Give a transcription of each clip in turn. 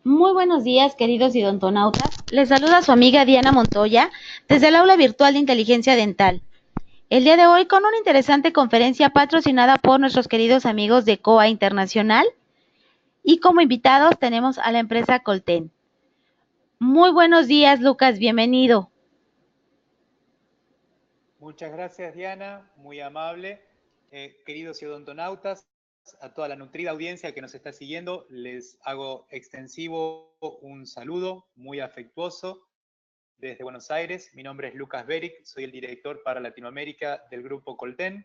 Muy buenos días, queridos idontonautas. Les saluda su amiga Diana Montoya desde el aula virtual de inteligencia dental. El día de hoy con una interesante conferencia patrocinada por nuestros queridos amigos de COA Internacional y como invitados tenemos a la empresa Colten. Muy buenos días, Lucas, bienvenido. Muchas gracias, Diana, muy amable. Queridos odontonautas, a toda la nutrida audiencia que nos está siguiendo, les hago extensivo un saludo muy afectuoso desde Buenos Aires. Mi nombre es Lucas Beric, soy el director para Latinoamérica del grupo Colten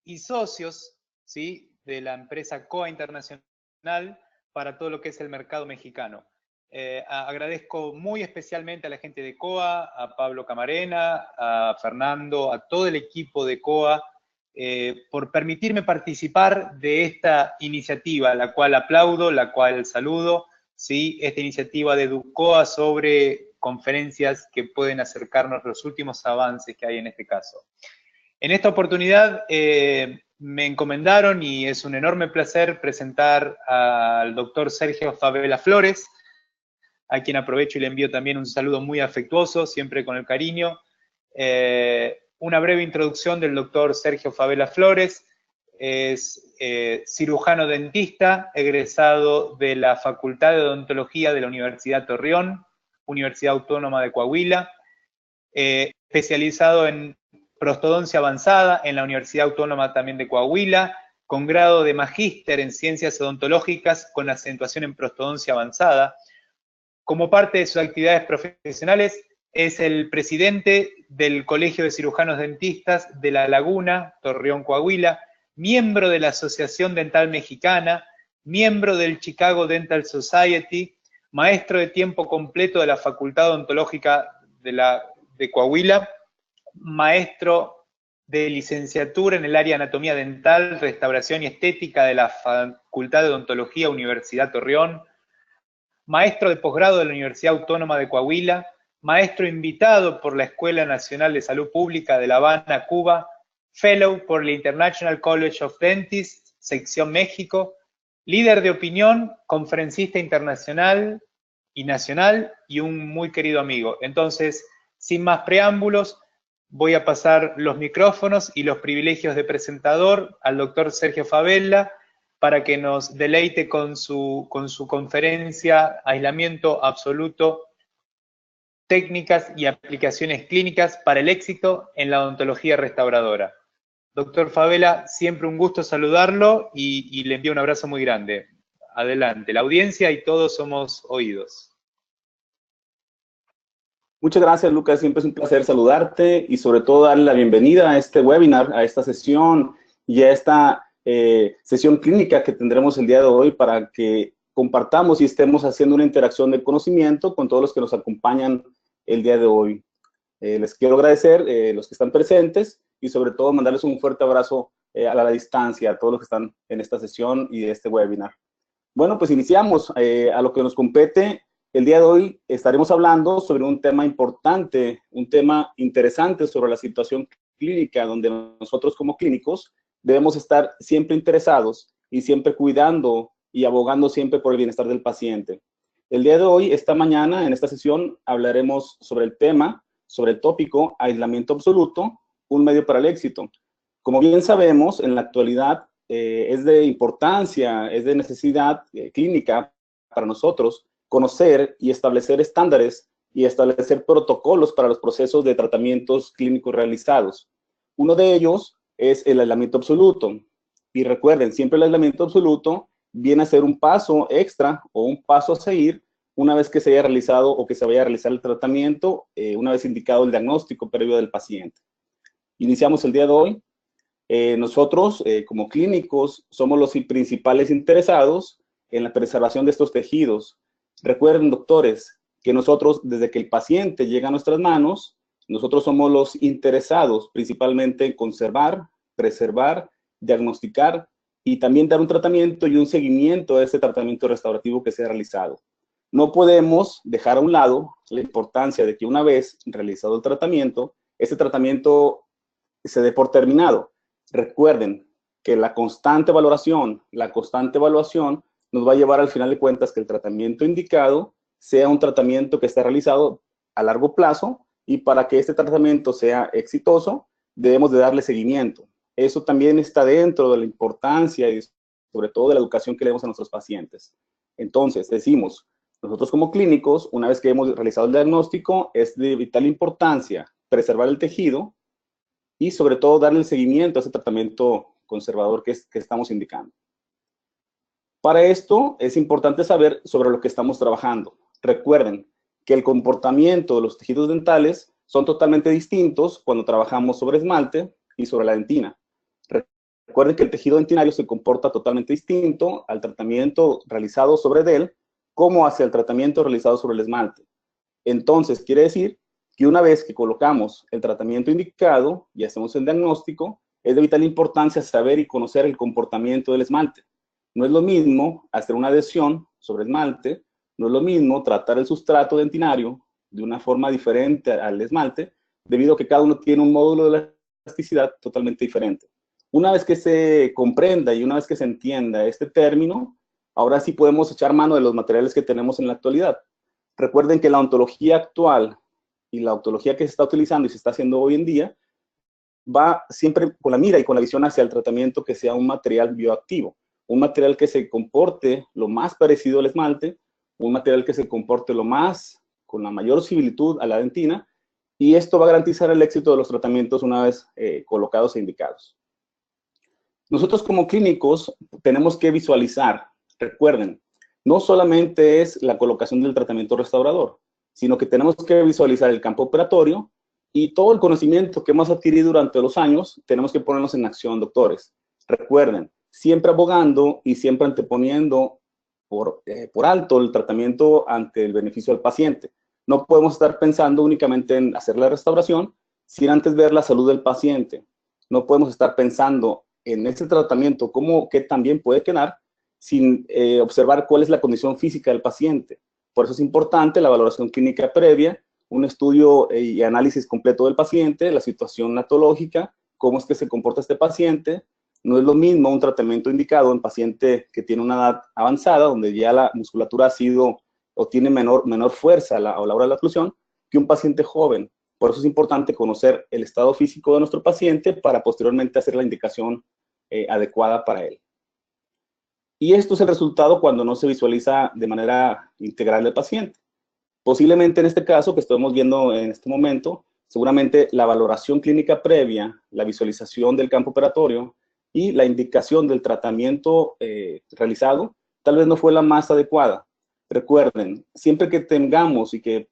y socios, ¿sí?, de la empresa COA Internacional para todo lo que es el mercado mexicano. Agradezco muy especialmente a la gente de COA, a Pablo Camarena, a Fernando, a todo el equipo de COA, por permitirme participar de esta iniciativa, la cual aplaudo, la cual saludo, ¿sí? Esta iniciativa de EduCOA sobre conferencias que pueden acercarnos los últimos avances que hay en este caso. En esta oportunidad me encomendaron y es un enorme placer presentar al doctor Sergio Favela Flores, a quien aprovecho y le envío también un saludo muy afectuoso, siempre con el cariño. Una breve introducción del doctor Sergio Favela Flores. Es cirujano dentista, egresado de la Facultad de Odontología de la Universidad Torreón, Universidad Autónoma de Coahuila, especializado en prostodoncia avanzada en la Universidad Autónoma también de Coahuila, con grado de magíster en ciencias odontológicas con acentuación en prostodoncia avanzada. Como parte de sus actividades profesionales, es el presidente del Colegio de Cirujanos Dentistas de La Laguna, Torreón, Coahuila, miembro de la Asociación Dental Mexicana, miembro del Chicago Dental Society, maestro de tiempo completo de la Facultad Odontológica de Coahuila, maestro de licenciatura en el área de anatomía dental, restauración y estética de la Facultad de Odontología, Universidad Torreón, maestro de posgrado de la Universidad Autónoma de Coahuila, maestro invitado por la Escuela Nacional de Salud Pública de La Habana, Cuba, fellow por el International College of Dentists, sección México, líder de opinión, conferencista internacional y nacional y un muy querido amigo. Entonces, sin más preámbulos, voy a pasar los micrófonos y los privilegios de presentador al doctor Sergio Favela, para que nos deleite con su conferencia Aislamiento Absoluto, técnicas y aplicaciones clínicas para el éxito en la odontología restauradora. Doctor Favela, siempre un gusto saludarlo y le envío un abrazo muy grande. Adelante, la audiencia y todos somos oídos. Muchas gracias, Lucas. Siempre es un placer saludarte y sobre todo darle la bienvenida a este webinar, a esta sesión y a esta sesión clínica que tendremos el día de hoy para que compartamos y estemos haciendo una interacción de conocimiento con todos los que nos acompañan el día de hoy. Les quiero agradecer los que están presentes y sobre todo mandarles un fuerte abrazo a la distancia a todos los que están en esta sesión y de este webinar. Bueno, pues iniciamos a lo que nos compete. El día de hoy estaremos hablando sobre un tema importante, un tema interesante sobre la situación clínica, donde nosotros como clínicos debemos estar siempre interesados y siempre cuidando y abogando siempre por el bienestar del paciente. El día de hoy, esta mañana, en esta sesión, hablaremos sobre el tema, sobre el tópico aislamiento absoluto, un medio para el éxito. Como bien sabemos, en la actualidad es de importancia, es de necesidad clínica para nosotros conocer y establecer estándares y establecer protocolos para los procesos de tratamientos clínicos realizados. Uno de ellos es el aislamiento absoluto. Y recuerden, siempre el aislamiento absoluto viene a ser un paso extra o un paso a seguir una vez que se haya realizado o que se vaya a realizar el tratamiento, una vez indicado el diagnóstico previo del paciente. Iniciamos el día de hoy. Nosotros, como clínicos, somos los principales interesados en la preservación de estos tejidos. Recuerden, doctores, que nosotros, desde que el paciente llega a nuestras manos, nosotros somos los interesados principalmente en conservar, preservar, diagnosticar y también dar un tratamiento y un seguimiento a ese tratamiento restaurativo que se ha realizado. No podemos dejar a un lado la importancia de que una vez realizado el tratamiento, ese tratamiento se dé por terminado. Recuerden que la constante evaluación nos va a llevar al final de cuentas que el tratamiento indicado sea un tratamiento que esté realizado a largo plazo, y para que este tratamiento sea exitoso, debemos de darle seguimiento. Eso también está dentro de la importancia y sobre todo de la educación que le damos a nuestros pacientes. Entonces, decimos, nosotros como clínicos, una vez que hemos realizado el diagnóstico, es de vital importancia preservar el tejido y sobre todo darle el seguimiento a ese tratamiento conservador que estamos indicando. Para esto es importante saber sobre lo que estamos trabajando. Recuerden que el comportamiento de los tejidos dentales son totalmente distintos cuando trabajamos sobre esmalte y sobre la dentina. Recuerden que el tejido dentinario se comporta totalmente distinto al tratamiento realizado sobre él, como hacia el tratamiento realizado sobre el esmalte. Entonces, quiere decir que una vez que colocamos el tratamiento indicado y hacemos el diagnóstico, es de vital importancia saber y conocer el comportamiento del esmalte. No es lo mismo hacer una adhesión sobre esmalte, no es lo mismo tratar el sustrato dentinario de una forma diferente al esmalte, debido a que cada uno tiene un módulo de elasticidad totalmente diferente. Una vez que se comprenda y una vez que se entienda este término, ahora sí podemos echar mano de los materiales que tenemos en la actualidad. Recuerden que la odontología actual y la odontología que se está utilizando y se está haciendo hoy en día va siempre con la mira y con la visión hacia el tratamiento que sea un material bioactivo, un material que se comporte lo más parecido al esmalte, un material que se comporte con la mayor similitud a la dentina, y esto va a garantizar el éxito de los tratamientos una vez colocados e indicados. Nosotros como clínicos tenemos que visualizar, recuerden, no solamente es la colocación del tratamiento restaurador, sino que tenemos que visualizar el campo operatorio y todo el conocimiento que hemos adquirido durante los años, tenemos que ponernos en acción, doctores. Recuerden, siempre abogando y siempre anteponiendo por alto el tratamiento ante el beneficio del paciente. No podemos estar pensando únicamente en hacer la restauración sin antes ver la salud del paciente. No podemos estar pensando en ese tratamiento que también puede quedar sin observar cuál es la condición física del paciente. Por eso es importante la valoración clínica previa, un estudio y análisis completo del paciente, la situación natológica, cómo es que se comporta este paciente. No es lo mismo un tratamiento indicado en paciente que tiene una edad avanzada, donde ya la musculatura ha sido o tiene menor fuerza a la hora de la oclusión, que un paciente joven. Por eso es importante conocer el estado físico de nuestro paciente para posteriormente hacer la indicación adecuada para él. Y esto es el resultado cuando no se visualiza de manera integral el paciente. Posiblemente en este caso que estamos viendo en este momento, seguramente la valoración clínica previa, la visualización del campo operatorio y la indicación del tratamiento realizado, tal vez no fue la más adecuada. Recuerden, siempre que tengamos y que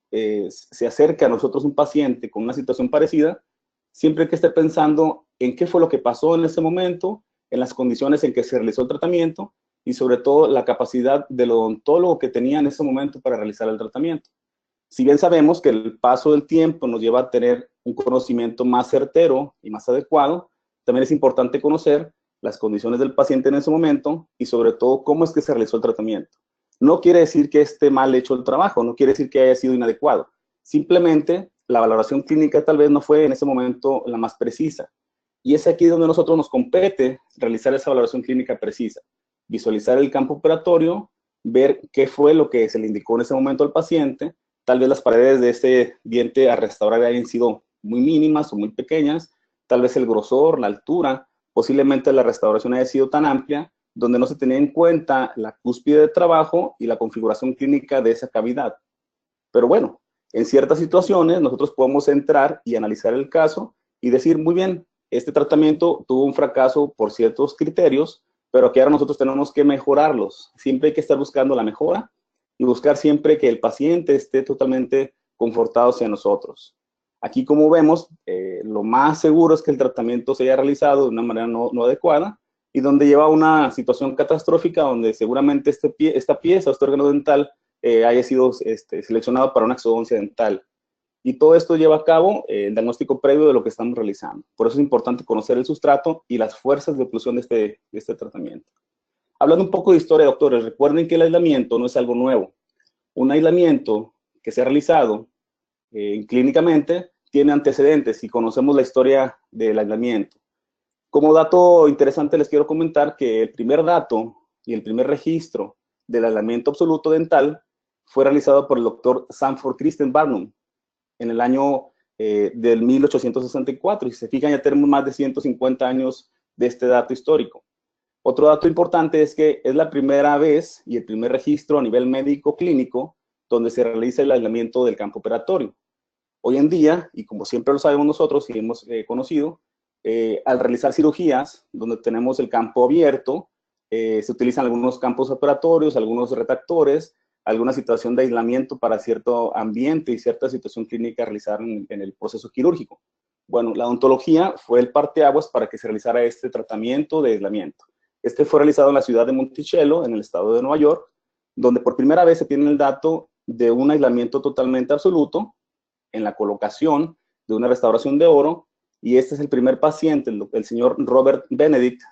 se acerque a nosotros un paciente con una situación parecida, siempre hay que estar pensando en qué fue lo que pasó en ese momento, en las condiciones en que se realizó el tratamiento y sobre todo la capacidad del odontólogo que tenía en ese momento para realizar el tratamiento. Si bien sabemos que el paso del tiempo nos lleva a tener un conocimiento más certero y más adecuado, también es importante conocer las condiciones del paciente en ese momento y sobre todo cómo es que se realizó el tratamiento. No quiere decir que esté mal hecho el trabajo, no quiere decir que haya sido inadecuado. Simplemente la valoración clínica tal vez no fue en ese momento la más precisa. Y es aquí donde a nosotros nos compete realizar esa valoración clínica precisa. Visualizar el campo operatorio, ver qué fue lo que se le indicó en ese momento al paciente. Tal vez las paredes de este diente a restaurar hayan sido muy mínimas o muy pequeñas. Tal vez el grosor, la altura, posiblemente la restauración haya sido tan amplia donde no se tenía en cuenta la cúspide de trabajo y la configuración clínica de esa cavidad. Pero bueno, en ciertas situaciones nosotros podemos entrar y analizar el caso y decir, muy bien, este tratamiento tuvo un fracaso por ciertos criterios, pero que ahora nosotros tenemos que mejorarlos. Siempre hay que estar buscando la mejora y buscar siempre que el paciente esté totalmente confortado hacia nosotros. Aquí, como vemos, lo más seguro es que el tratamiento se haya realizado de una manera no adecuada y donde lleva a una situación catastrófica donde seguramente esta pieza, este órgano dental, haya sido seleccionado para una exodoncia dental. Y todo esto lleva a cabo el diagnóstico previo de lo que estamos realizando. Por eso es importante conocer el sustrato y las fuerzas de oclusión de este tratamiento. Hablando un poco de historia, doctores, recuerden que el aislamiento no es algo nuevo. Un aislamiento que se ha realizado clínicamente tiene antecedentes y conocemos la historia del aislamiento. Como dato interesante les quiero comentar que el primer dato y el primer registro del aislamiento absoluto dental fue realizado por el doctor Sanford Christian Barnum en el año del 1864. Y si se fijan, ya tenemos más de 150 años de este dato histórico. Otro dato importante es que es la primera vez y el primer registro a nivel médico clínico donde se realiza el aislamiento del campo operatorio. Hoy en día, y como siempre lo sabemos nosotros y hemos conocido, al realizar cirugías donde tenemos el campo abierto, se utilizan algunos campos operatorios, algunos retractores, alguna situación de aislamiento para cierto ambiente y cierta situación clínica a realizar en el proceso quirúrgico. Bueno, la odontología fue el parteaguas para que se realizara este tratamiento de aislamiento. Este fue realizado en la ciudad de Monticello, en el estado de Nueva York, donde por primera vez se tiene el dato de un aislamiento totalmente absoluto en la colocación de una restauración de oro, y este es el primer paciente, el señor Robert Benedict,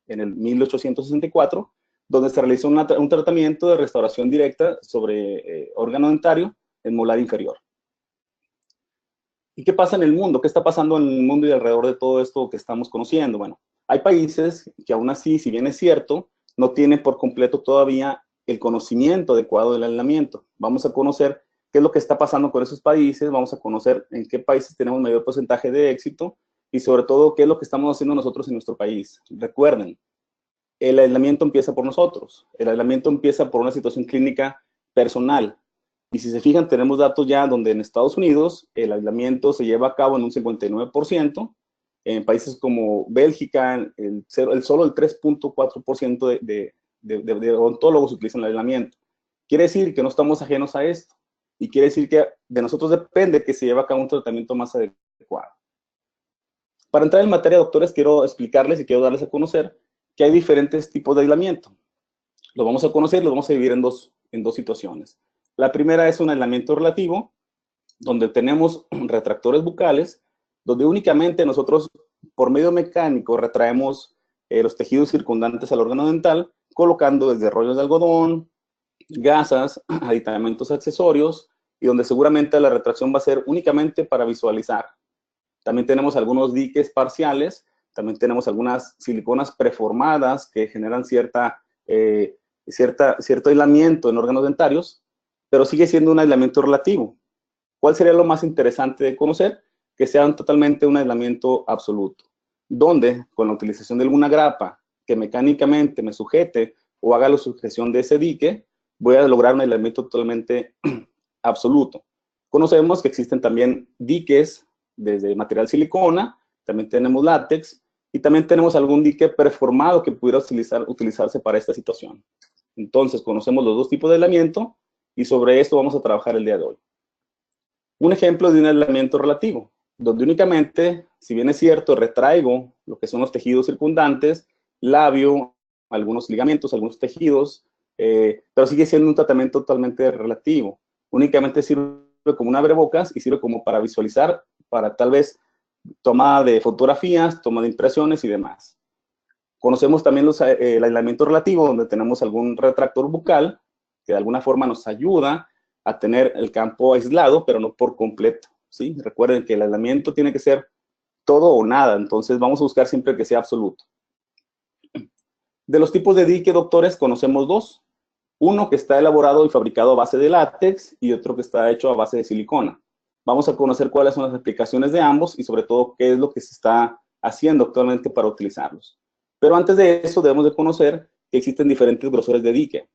en el 1864, donde se realizó un tratamiento de restauración directa sobre órgano dentario en molar inferior. ¿Y qué pasa en el mundo? ¿Qué está pasando en el mundo y alrededor de todo esto que estamos conociendo? Bueno, hay países que aún así, si bien es cierto, no tienen por completo todavía el conocimiento adecuado del aislamiento. Vamos a conocer qué es lo que está pasando con esos países, vamos a conocer en qué países tenemos mayor porcentaje de éxito y sobre todo qué es lo que estamos haciendo nosotros en nuestro país. Recuerden, el aislamiento empieza por nosotros, el aislamiento empieza por una situación clínica personal. Y si se fijan, tenemos datos ya donde en Estados Unidos el aislamiento se lleva a cabo en un 59%, en países como Bélgica, solo el 3.4% de odontólogos utilizan el aislamiento. Quiere decir que no estamos ajenos a esto, y quiere decir que de nosotros depende que se lleve a cabo un tratamiento más adecuado. Para entrar en materia, doctores, quiero explicarles y quiero darles a conocer que hay diferentes tipos de aislamiento. Lo vamos a conocer, lo vamos a dividir en dos situaciones. La primera es un aislamiento relativo, donde tenemos retractores bucales, donde únicamente nosotros, por medio mecánico, retraemos los tejidos circundantes al órgano dental, colocando desde rollos de algodón, gasas, aditamentos accesorios, y donde seguramente la retracción va a ser únicamente para visualizar. También tenemos algunos diques parciales, también tenemos algunas siliconas preformadas que generan cierto aislamiento en órganos dentarios, pero sigue siendo un aislamiento relativo. ¿Cuál sería lo más interesante de conocer? Que sea totalmente un aislamiento absoluto, donde con la utilización de alguna grapa que mecánicamente me sujete o haga la sujeción de ese dique, voy a lograr un aislamiento totalmente absoluto. Conocemos que existen también diques desde material silicona, también tenemos látex, y también tenemos algún dique preformado que pudiera utilizarse para esta situación. Entonces, conocemos los dos tipos de aislamiento, y sobre esto vamos a trabajar el día de hoy. Un ejemplo de un aislamiento relativo, donde únicamente, si bien es cierto, retraigo lo que son los tejidos circundantes, labio, algunos ligamentos, algunos tejidos, pero sigue siendo un tratamiento totalmente relativo. Únicamente sirve como un abrebocas y sirve como para visualizar, para tal vez toma de fotografías, toma de impresiones y demás. Conocemos también el aislamiento relativo, donde tenemos algún retractor bucal, que de alguna forma nos ayuda a tener el campo aislado, pero no por completo, ¿sí? Recuerden que el aislamiento tiene que ser todo o nada, entonces vamos a buscar siempre que sea absoluto. De los tipos de dique, doctores, conocemos dos. Uno que está elaborado y fabricado a base de látex y otro que está hecho a base de silicona. Vamos a conocer cuáles son las aplicaciones de ambos y sobre todo qué es lo que se está haciendo actualmente para utilizarlos. Pero antes de eso debemos de conocer que existen diferentes grosores de dique.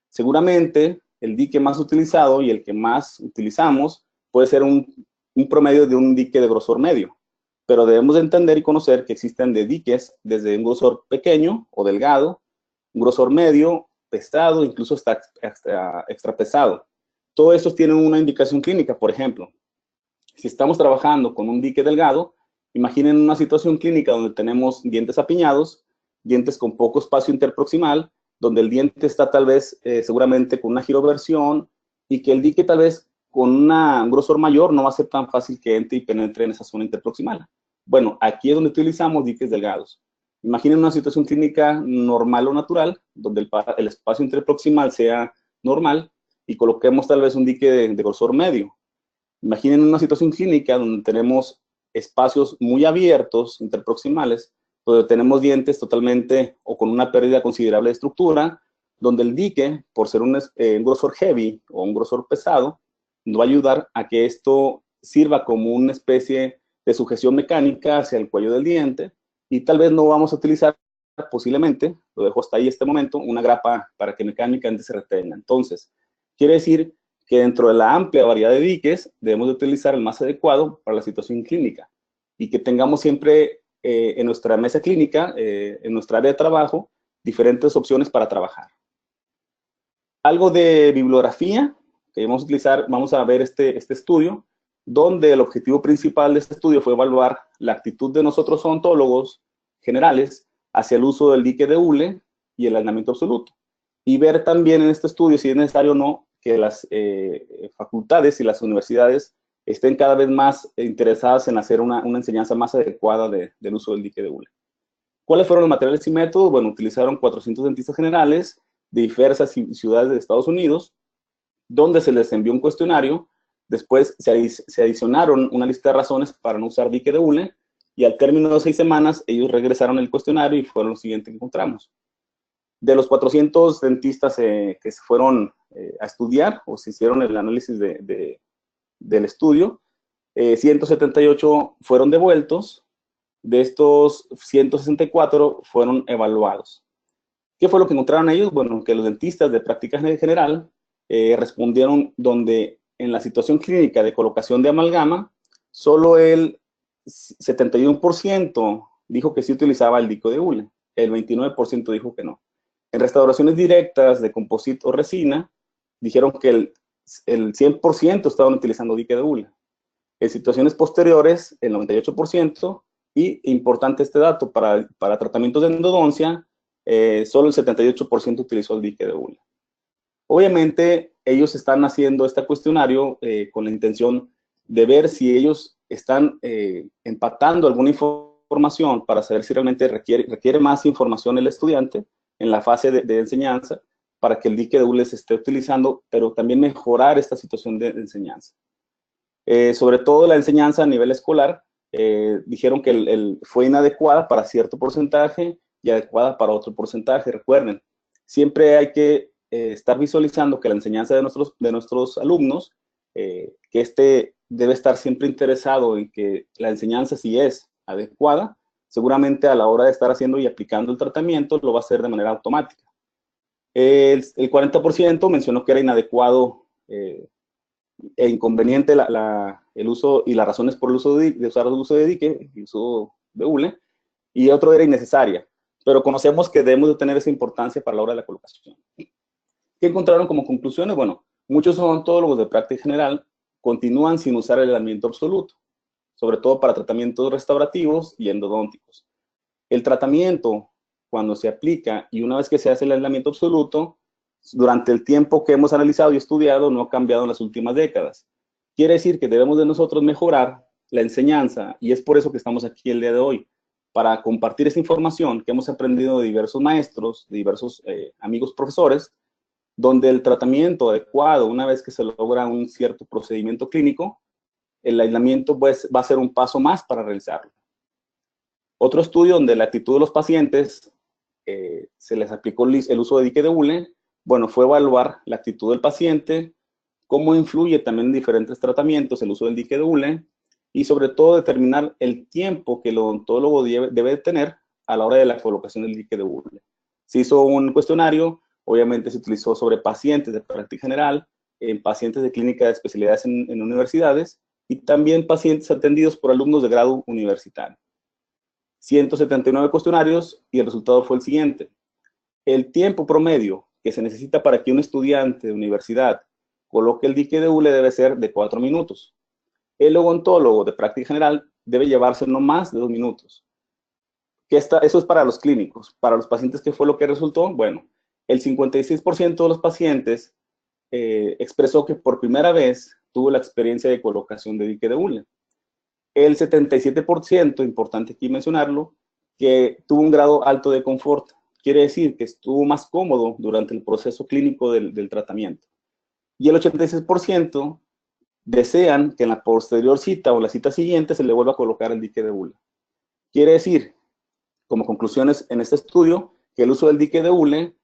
Seguramente el dique más utilizado y el que más utilizamos puede ser un promedio de un dique de grosor medio. Pero debemos de entender y conocer que existen de diques desde un grosor pequeño o delgado, un grosor medio, pesado, incluso hasta extra pesado. Todos estos tienen una indicación clínica. Por ejemplo, si estamos trabajando con un dique delgado, imaginen una situación clínica donde tenemos dientes apiñados, dientes con poco espacio interproximal, donde el diente está tal vez seguramente con una giroversión y que el dique tal vez con un grosor mayor no va a ser tan fácil que entre y penetre en esa zona interproximal. Bueno, aquí es donde utilizamos diques delgados. Imaginen una situación clínica normal o natural, donde el espacio interproximal sea normal y coloquemos tal vez un dique de grosor medio. Imaginen una situación clínica donde tenemos espacios muy abiertos interproximales, donde tenemos dientes totalmente o con una pérdida considerable de estructura, donde el dique, por ser un grosor heavy o un grosor pesado, nos va a ayudar a que esto sirva como una especie de sujeción mecánica hacia el cuello del diente, y tal vez no vamos a utilizar, posiblemente, lo dejo hasta ahí este momento, una grapa para que mecánicamente se retenga. Entonces, quiere decir que dentro de la amplia variedad de diques debemos de utilizar el más adecuado para la situación clínica, y que tengamos siempre en nuestra mesa clínica, en nuestra área de trabajo, diferentes opciones para trabajar. Algo de bibliografía que vamos a utilizar, vamos a ver este estudio, donde el objetivo principal de este estudio fue evaluar la actitud de nosotros odontólogos generales hacia el uso del dique de hule y el aislamiento absoluto, y ver también en este estudio si es necesario o no que las facultades y las universidades estén cada vez más interesadas en hacer una enseñanza más adecuada del uso del dique de hule. ¿Cuáles fueron los materiales y métodos? Bueno, utilizaron 400 dentistas generales de diversas ciudades de Estados Unidos, donde se les envió un cuestionario. Después se adicionaron una lista de razones para no usar dique de hule, y al término de 6 semanas ellos regresaron el cuestionario y fueron lo siguiente que encontramos. De los 400 dentistas que se fueron a estudiar o se hicieron el análisis del estudio, 178 fueron devueltos. De estos 164 fueron evaluados. ¿Qué fue lo que encontraron ellos? Bueno, que los dentistas de práctica general respondieron donde en la situación clínica de colocación de amalgama, solo el 71% dijo que sí utilizaba el dique de hule, el 29% dijo que no. En restauraciones directas de composite o resina, dijeron que el 100% estaban utilizando dique de hule. En situaciones posteriores, el 98%, y importante este dato, para tratamientos de endodoncia, solo el 78% utilizó el dique de hule. Obviamente, ellos están haciendo este cuestionario con la intención de ver si ellos están empatando alguna información para saber si realmente requiere más información el estudiante en la fase de enseñanza, para que el dique de hule se esté utilizando, pero también mejorar esta situación de enseñanza. Sobre todo la enseñanza a nivel escolar, dijeron que fue inadecuada para cierto porcentaje y adecuada para otro porcentaje. Recuerden, siempre hay que estar visualizando que la enseñanza de nuestros alumnos, que debe estar siempre interesado en que la enseñanza, si es adecuada, seguramente a la hora de estar haciendo y aplicando el tratamiento lo va a hacer de manera automática. El 40% mencionó que era inadecuado e inconveniente el uso y las razones por el uso de usar el uso de dique, el uso de hule, y otro era innecesaria, pero conocemos que debemos de tener esa importancia para la hora de la colocación. ¿Qué encontraron como conclusiones? Bueno, muchos odontólogos de práctica general continúan sin usar el aislamiento absoluto, sobre todo para tratamientos restaurativos y endodónticos. El tratamiento, cuando se aplica y una vez que se hace el aislamiento absoluto, durante el tiempo que hemos analizado y estudiado, no ha cambiado en las últimas décadas. Quiere decir que debemos de nosotros mejorar la enseñanza, y es por eso que estamos aquí el día de hoy, para compartir esa información que hemos aprendido de diversos maestros, de diversos amigos profesores, donde el tratamiento adecuado, una vez que se logra un cierto procedimiento clínico, el aislamiento pues, va a ser un paso más para realizarlo. Otro estudio donde la actitud de los pacientes se les aplicó el uso de dique de hule, bueno, fue evaluar la actitud del paciente, cómo influye también en diferentes tratamientos el uso del dique de hule, y sobre todo determinar el tiempo que el odontólogo debe tener a la hora de la colocación del dique de hule. Se hizo un cuestionario, obviamente se utilizó sobre pacientes de práctica general, en pacientes de clínica de especialidades en universidades, y también pacientes atendidos por alumnos de grado universitario. 179 cuestionarios, y el resultado fue el siguiente. El tiempo promedio que se necesita para que un estudiante de universidad coloque el dique de hule debe ser de 4 minutos. El odontólogo de práctica general debe llevarse no más de 2 minutos. Eso es para los clínicos. Para los pacientes, ¿qué fue lo que resultó? Bueno, el 56% de los pacientes expresó que por primera vez tuvo la experiencia de colocación de dique de hule. El 77%, importante aquí mencionarlo, que tuvo un grado alto de confort. Quiere decir que estuvo más cómodo durante el proceso clínico del tratamiento. Y el 86% desean que en la posterior cita o la cita siguiente se le vuelva a colocar el dique de hule. Quiere decir, como conclusiones en este estudio, que el uso del dique de hule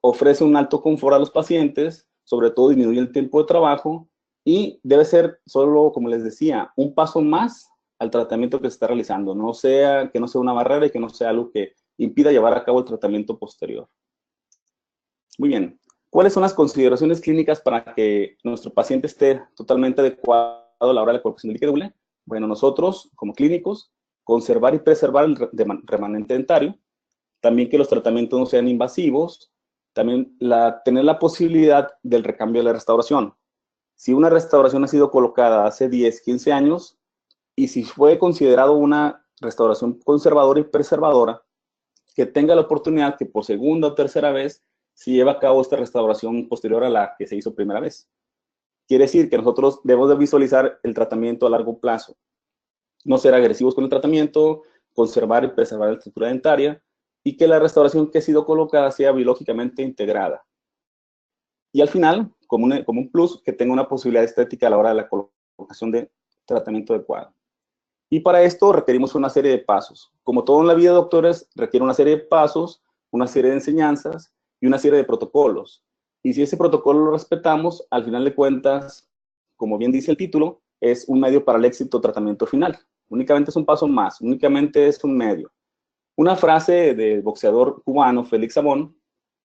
ofrece un alto confort a los pacientes, sobre todo disminuye el tiempo de trabajo y debe ser solo, como les decía, un paso más al tratamiento que se está realizando, que no sea una barrera y que no sea algo que impida llevar a cabo el tratamiento posterior. Muy bien. ¿Cuáles son las consideraciones clínicas para que nuestro paciente esté totalmente adecuado a la hora de la colocación del líquido doble? Bueno, nosotros, como clínicos, conservar y preservar el remanente dentario, también que los tratamientos no sean invasivos, también tener la posibilidad del recambio de la restauración. Si una restauración ha sido colocada hace 10, 15 años, y si fue considerado una restauración conservadora y preservadora, que tenga la oportunidad que por segunda o tercera vez se lleve a cabo esta restauración posterior a la que se hizo primera vez. Quiere decir que nosotros debemos de visualizar el tratamiento a largo plazo. No ser agresivos con el tratamiento, conservar y preservar la estructura dentaria y que la restauración que ha sido colocada sea biológicamente integrada. Y al final, como un plus, que tenga una posibilidad estética a la hora de la colocación de tratamiento adecuado. Y para esto requerimos una serie de pasos. Como todo en la vida, doctores, requiere una serie de pasos, una serie de enseñanzas y una serie de protocolos. Y si ese protocolo lo respetamos, al final de cuentas, como bien dice el título, es un medio para el éxito tratamiento final. Únicamente es un paso más, únicamente es un medio. Una frase del boxeador cubano Félix Savón,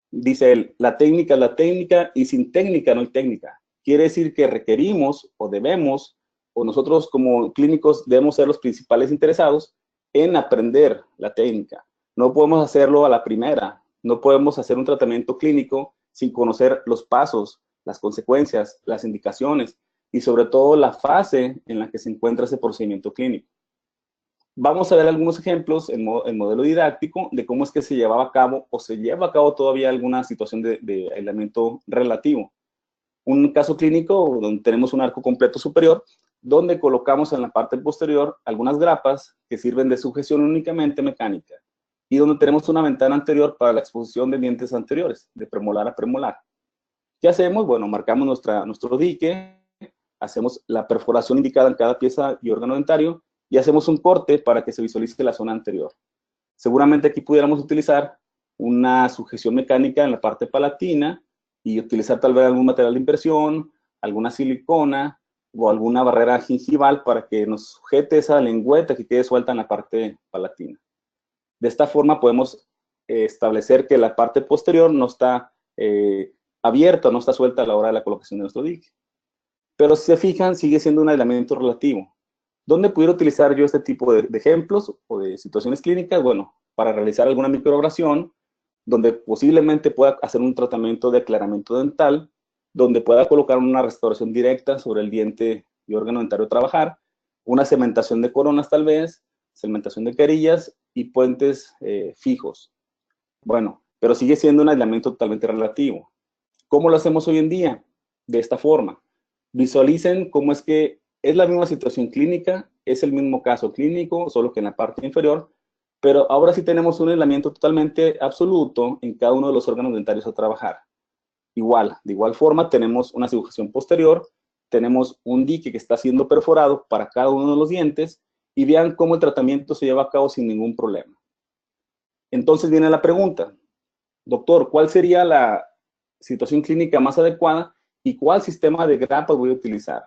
dice él, la técnica es la técnica y sin técnica no hay técnica. Quiere decir que requerimos o debemos, o nosotros como clínicos debemos ser los principales interesados en aprender la técnica. No podemos hacerlo a la primera, no podemos hacer un tratamiento clínico sin conocer los pasos, las consecuencias, las indicaciones y sobre todo la fase en la que se encuentra ese procedimiento clínico. Vamos a ver algunos ejemplos en modelo didáctico de cómo es que se llevaba a cabo o se lleva a cabo todavía alguna situación de aislamiento relativo. Un caso clínico donde tenemos un arco completo superior, donde colocamos en la parte posterior algunas grapas que sirven de sujeción únicamente mecánica y donde tenemos una ventana anterior para la exposición de dientes anteriores, de premolar a premolar. ¿Qué hacemos? Bueno, marcamos nuestro dique, hacemos la perforación indicada en cada pieza y órgano dentario y hacemos un corte para que se visualice la zona anterior. Seguramente aquí pudiéramos utilizar una sujeción mecánica en la parte palatina y utilizar tal vez algún material de impresión, alguna silicona o alguna barrera gingival para que nos sujete esa lengüeta que quede suelta en la parte palatina. De esta forma podemos establecer que la parte posterior no está abierta, no está suelta a la hora de la colocación de nuestro dique. Pero si se fijan, sigue siendo un aislamiento relativo. ¿Dónde pudiera utilizar yo este tipo de ejemplos o de situaciones clínicas? Bueno, para realizar alguna microabrasión, donde posiblemente pueda hacer un tratamiento de aclaramiento dental, donde pueda colocar una restauración directa sobre el diente y órgano dentario a trabajar, una cementación de coronas tal vez, cementación de carillas y puentes fijos. Bueno, pero sigue siendo un aislamiento totalmente relativo. ¿Cómo lo hacemos hoy en día? De esta forma. Visualicen cómo es que es la misma situación clínica, es el mismo caso clínico, solo que en la parte inferior, pero ahora sí tenemos un aislamiento totalmente absoluto en cada uno de los órganos dentarios a trabajar. De igual forma, tenemos una sujeción posterior, tenemos un dique que está siendo perforado para cada uno de los dientes y vean cómo el tratamiento se lleva a cabo sin ningún problema. Entonces viene la pregunta, doctor, ¿cuál sería la situación clínica más adecuada y cuál sistema de grapas voy a utilizar?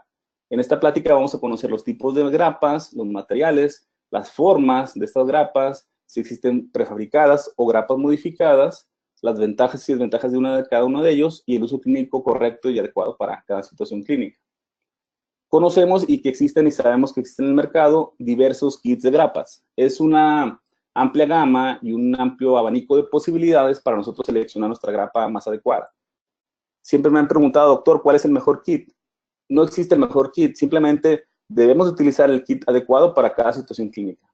En esta plática vamos a conocer los tipos de grapas, los materiales, las formas de estas grapas, si existen prefabricadas o grapas modificadas, las ventajas y desventajas de cada uno de ellos y el uso clínico correcto y adecuado para cada situación clínica. Conocemos y que existen y sabemos que existen en el mercado diversos kits de grapas. Es una amplia gama y un amplio abanico de posibilidades para nosotros seleccionar nuestra grapa más adecuada. Siempre me han preguntado, doctor, ¿cuál es el mejor kit? No existe el mejor kit, simplemente debemos utilizar el kit adecuado para cada situación clínica.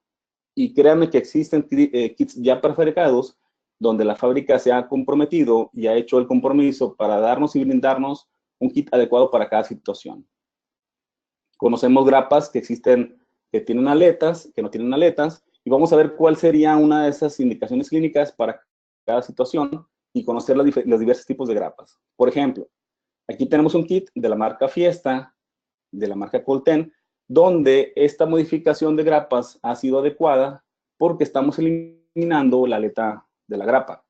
Y créanme que existen kits ya prefabricados donde la fábrica se ha comprometido y ha hecho el compromiso para darnos y brindarnos un kit adecuado para cada situación. Conocemos grapas que existen, que tienen aletas, que no tienen aletas, y vamos a ver cuál sería una de esas indicaciones clínicas para cada situación y conocer los diversos tipos de grapas. Por ejemplo, aquí tenemos un kit de la marca Fiesta, de la marca Colten, donde esta modificación de grapas ha sido adecuada porque estamos eliminando la aleta de la grapa.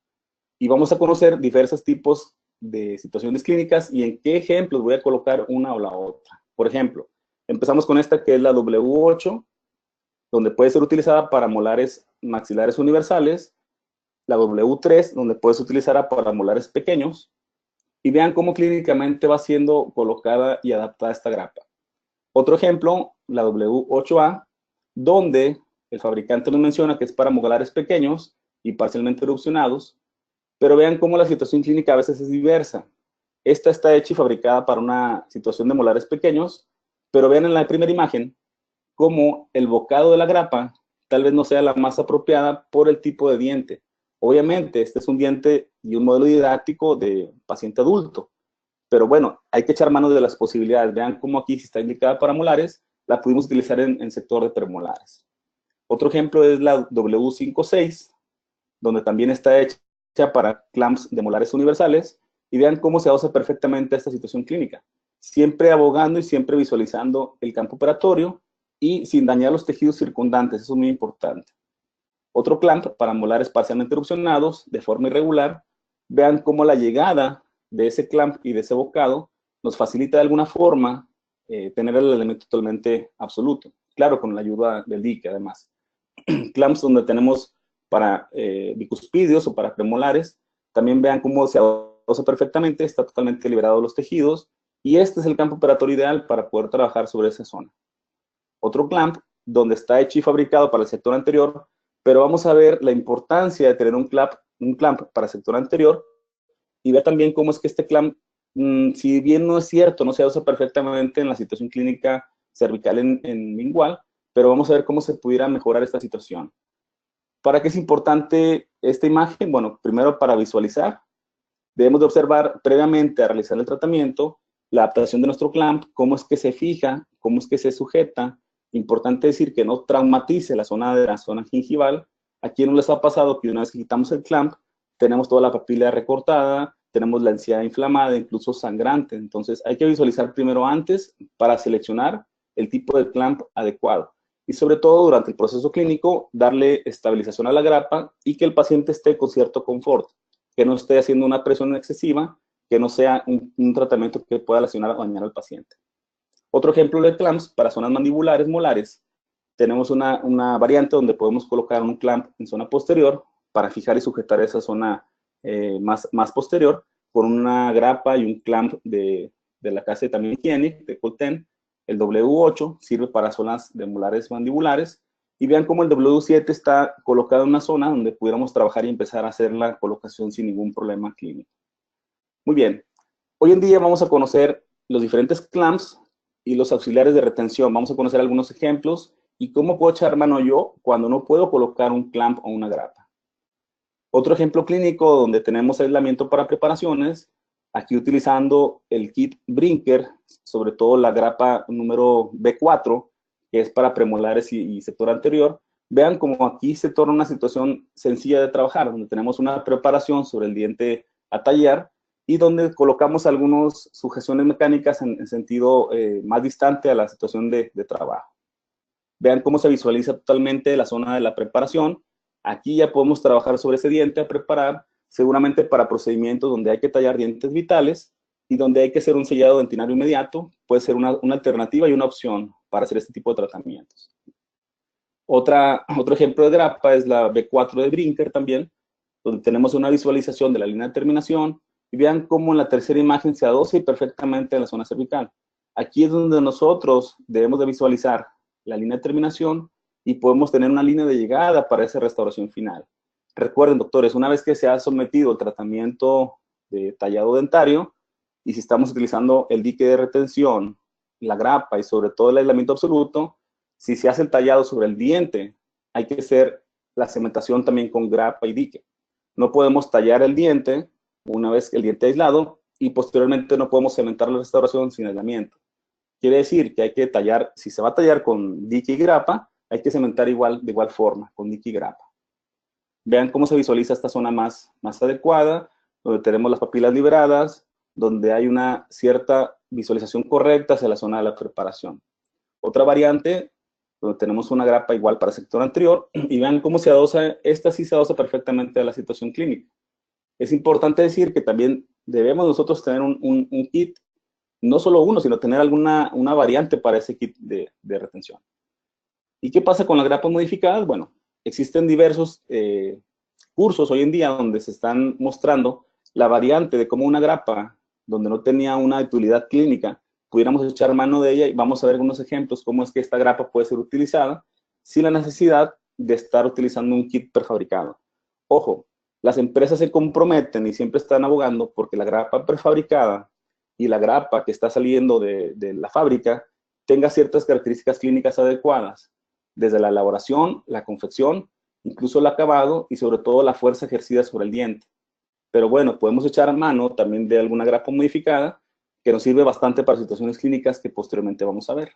Y vamos a conocer diversos tipos de situaciones clínicas y en qué ejemplos voy a colocar una o la otra. Por ejemplo, empezamos con esta que es la W8, donde puede ser utilizada para molares maxilares universales, la W3, donde puede ser utilizada para molares pequeños, y vean cómo clínicamente va siendo colocada y adaptada esta grapa. Otro ejemplo, la W8A, donde el fabricante nos menciona que es para molares pequeños y parcialmente erupcionados, pero vean cómo la situación clínica a veces es diversa. Esta está hecha y fabricada para una situación de molares pequeños, pero vean en la primera imagen cómo el bocado de la grapa tal vez no sea la más apropiada por el tipo de diente. Obviamente, este es un diente y un modelo didáctico de paciente adulto, pero bueno, hay que echar mano de las posibilidades. Vean cómo aquí, si está indicada para molares, la pudimos utilizar en sector de premolares. Otro ejemplo es la W56, donde también está hecha para clamps de molares universales, y vean cómo se adosa perfectamente a esta situación clínica, siempre abogando y siempre visualizando el campo operatorio y sin dañar los tejidos circundantes, eso es muy importante. Otro clamp para molares parcialmente erupcionados de forma irregular, vean cómo la llegada de ese clamp y de ese bocado nos facilita de alguna forma tener el elemento totalmente absoluto, claro, con la ayuda del dique además. Clamps donde tenemos para bicuspidios o para premolares, también vean cómo se adosa perfectamente, está totalmente liberado de los tejidos, y este es el campo operatorio ideal para poder trabajar sobre esa zona. Otro clamp, donde está hecho y fabricado para el sector anterior, pero vamos a ver la importancia de tener un clamp para el sector anterior, y ver también cómo es que este clamp, si bien no es cierto, no se adosa perfectamente en la situación clínica cervical en lingual, pero vamos a ver cómo se pudiera mejorar esta situación. ¿Para qué es importante esta imagen? Bueno, primero para visualizar. Debemos de observar previamente a realizar el tratamiento la adaptación de nuestro clamp, cómo es que se fija, cómo es que se sujeta. Importante decir que no traumatice la zona gingival. Aquí no les ha pasado que una vez que quitamos el clamp, tenemos toda la papila recortada, tenemos la encía inflamada, incluso sangrante. Entonces hay que visualizar primero antes para seleccionar el tipo de clamp adecuado. Y sobre todo durante el proceso clínico, darle estabilización a la grapa y que el paciente esté con cierto confort, que no esté haciendo una presión excesiva, que no sea un tratamiento que pueda lesionar o dañar al paciente. Otro ejemplo de clamps para zonas mandibulares, molares, tenemos una variante donde podemos colocar un clamp en zona posterior para fijar y sujetar esa zona más posterior con una grapa y un clamp de la casa también Hygienic, de Colten. El W8 sirve para zonas de molares mandibulares, y vean cómo el W7 está colocado en una zona donde pudiéramos trabajar y empezar a hacer la colocación sin ningún problema clínico. Muy bien, hoy en día vamos a conocer los diferentes clamps y los auxiliares de retención. Vamos a conocer algunos ejemplos y cómo puedo echar mano yo cuando no puedo colocar un clamp o una grapa. Otro ejemplo clínico donde tenemos aislamiento para preparaciones, aquí utilizando el kit Brinker, sobre todo la grapa número B4, que es para premolares y sector anterior. Vean cómo aquí se torna una situación sencilla de trabajar, donde tenemos una preparación sobre el diente a tallar y donde colocamos algunas sujeciones mecánicas en sentido más distante a la situación de trabajo. Vean cómo se visualiza totalmente la zona de la preparación. Aquí ya podemos trabajar sobre ese diente a preparar, seguramente para procedimientos donde hay que tallar dientes vitales y donde hay que hacer un sellado dentinario inmediato. Puede ser una alternativa y una opción para hacer este tipo de tratamientos. Otro ejemplo de grapa es la B4 de Brinker también, donde tenemos una visualización de la línea de terminación, y vean cómo en la tercera imagen se adosa perfectamente en la zona cervical. Aquí es donde nosotros debemos de visualizar la línea de terminación y podemos tener una línea de llegada para esa restauración final. Recuerden, doctores, una vez que se ha sometido el tratamiento de tallado dentario, y si estamos utilizando el dique de retención, la grapa y sobre todo el aislamiento absoluto, si se hace el tallado sobre el diente, hay que hacer la cementación también con grapa y dique. No podemos tallar el diente una vez el diente aislado y posteriormente no podemos cementar la restauración sin aislamiento. Quiere decir que hay que tallar, si se va a tallar con dique y grapa, hay que cementar de igual forma, con dique y grapa. Vean cómo se visualiza esta zona más adecuada, donde tenemos las papilas liberadas, donde hay una cierta visualización correcta hacia la zona de la preparación. Otra variante, donde tenemos una grapa igual para el sector anterior, y vean cómo se adosa, esta sí se adosa perfectamente a la situación clínica. Es importante decir que también debemos nosotros tener un kit, no solo uno, sino tener una variante para ese kit de retención. ¿Y qué pasa con las grapas modificadas? Bueno, existen diversos cursos hoy en día donde se están mostrando la variante de cómo una grapa, donde no tenía una utilidad clínica, pudiéramos echar mano de ella y vamos a ver algunos ejemplos cómo es que esta grapa puede ser utilizada sin la necesidad de estar utilizando un kit prefabricado. Ojo, las empresas se comprometen y siempre están abogando porque la grapa prefabricada y la grapa que está saliendo de la fábrica tenga ciertas características clínicas adecuadas, desde la elaboración, la confección, incluso el acabado y sobre todo la fuerza ejercida sobre el diente. Pero bueno, podemos echar mano también de alguna grapa modificada que nos sirve bastante para situaciones clínicas que posteriormente vamos a ver.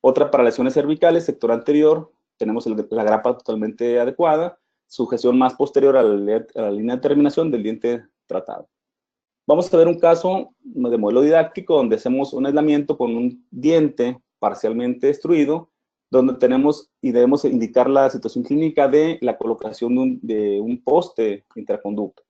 Otra para lesiones cervicales, sector anterior, tenemos la grapa totalmente adecuada, sujeción más posterior a la línea de terminación del diente tratado. Vamos a ver un caso de modelo didáctico donde hacemos un aislamiento con un diente parcialmente destruido, donde tenemos y debemos indicar la situación clínica de la colocación de un poste intraconducto.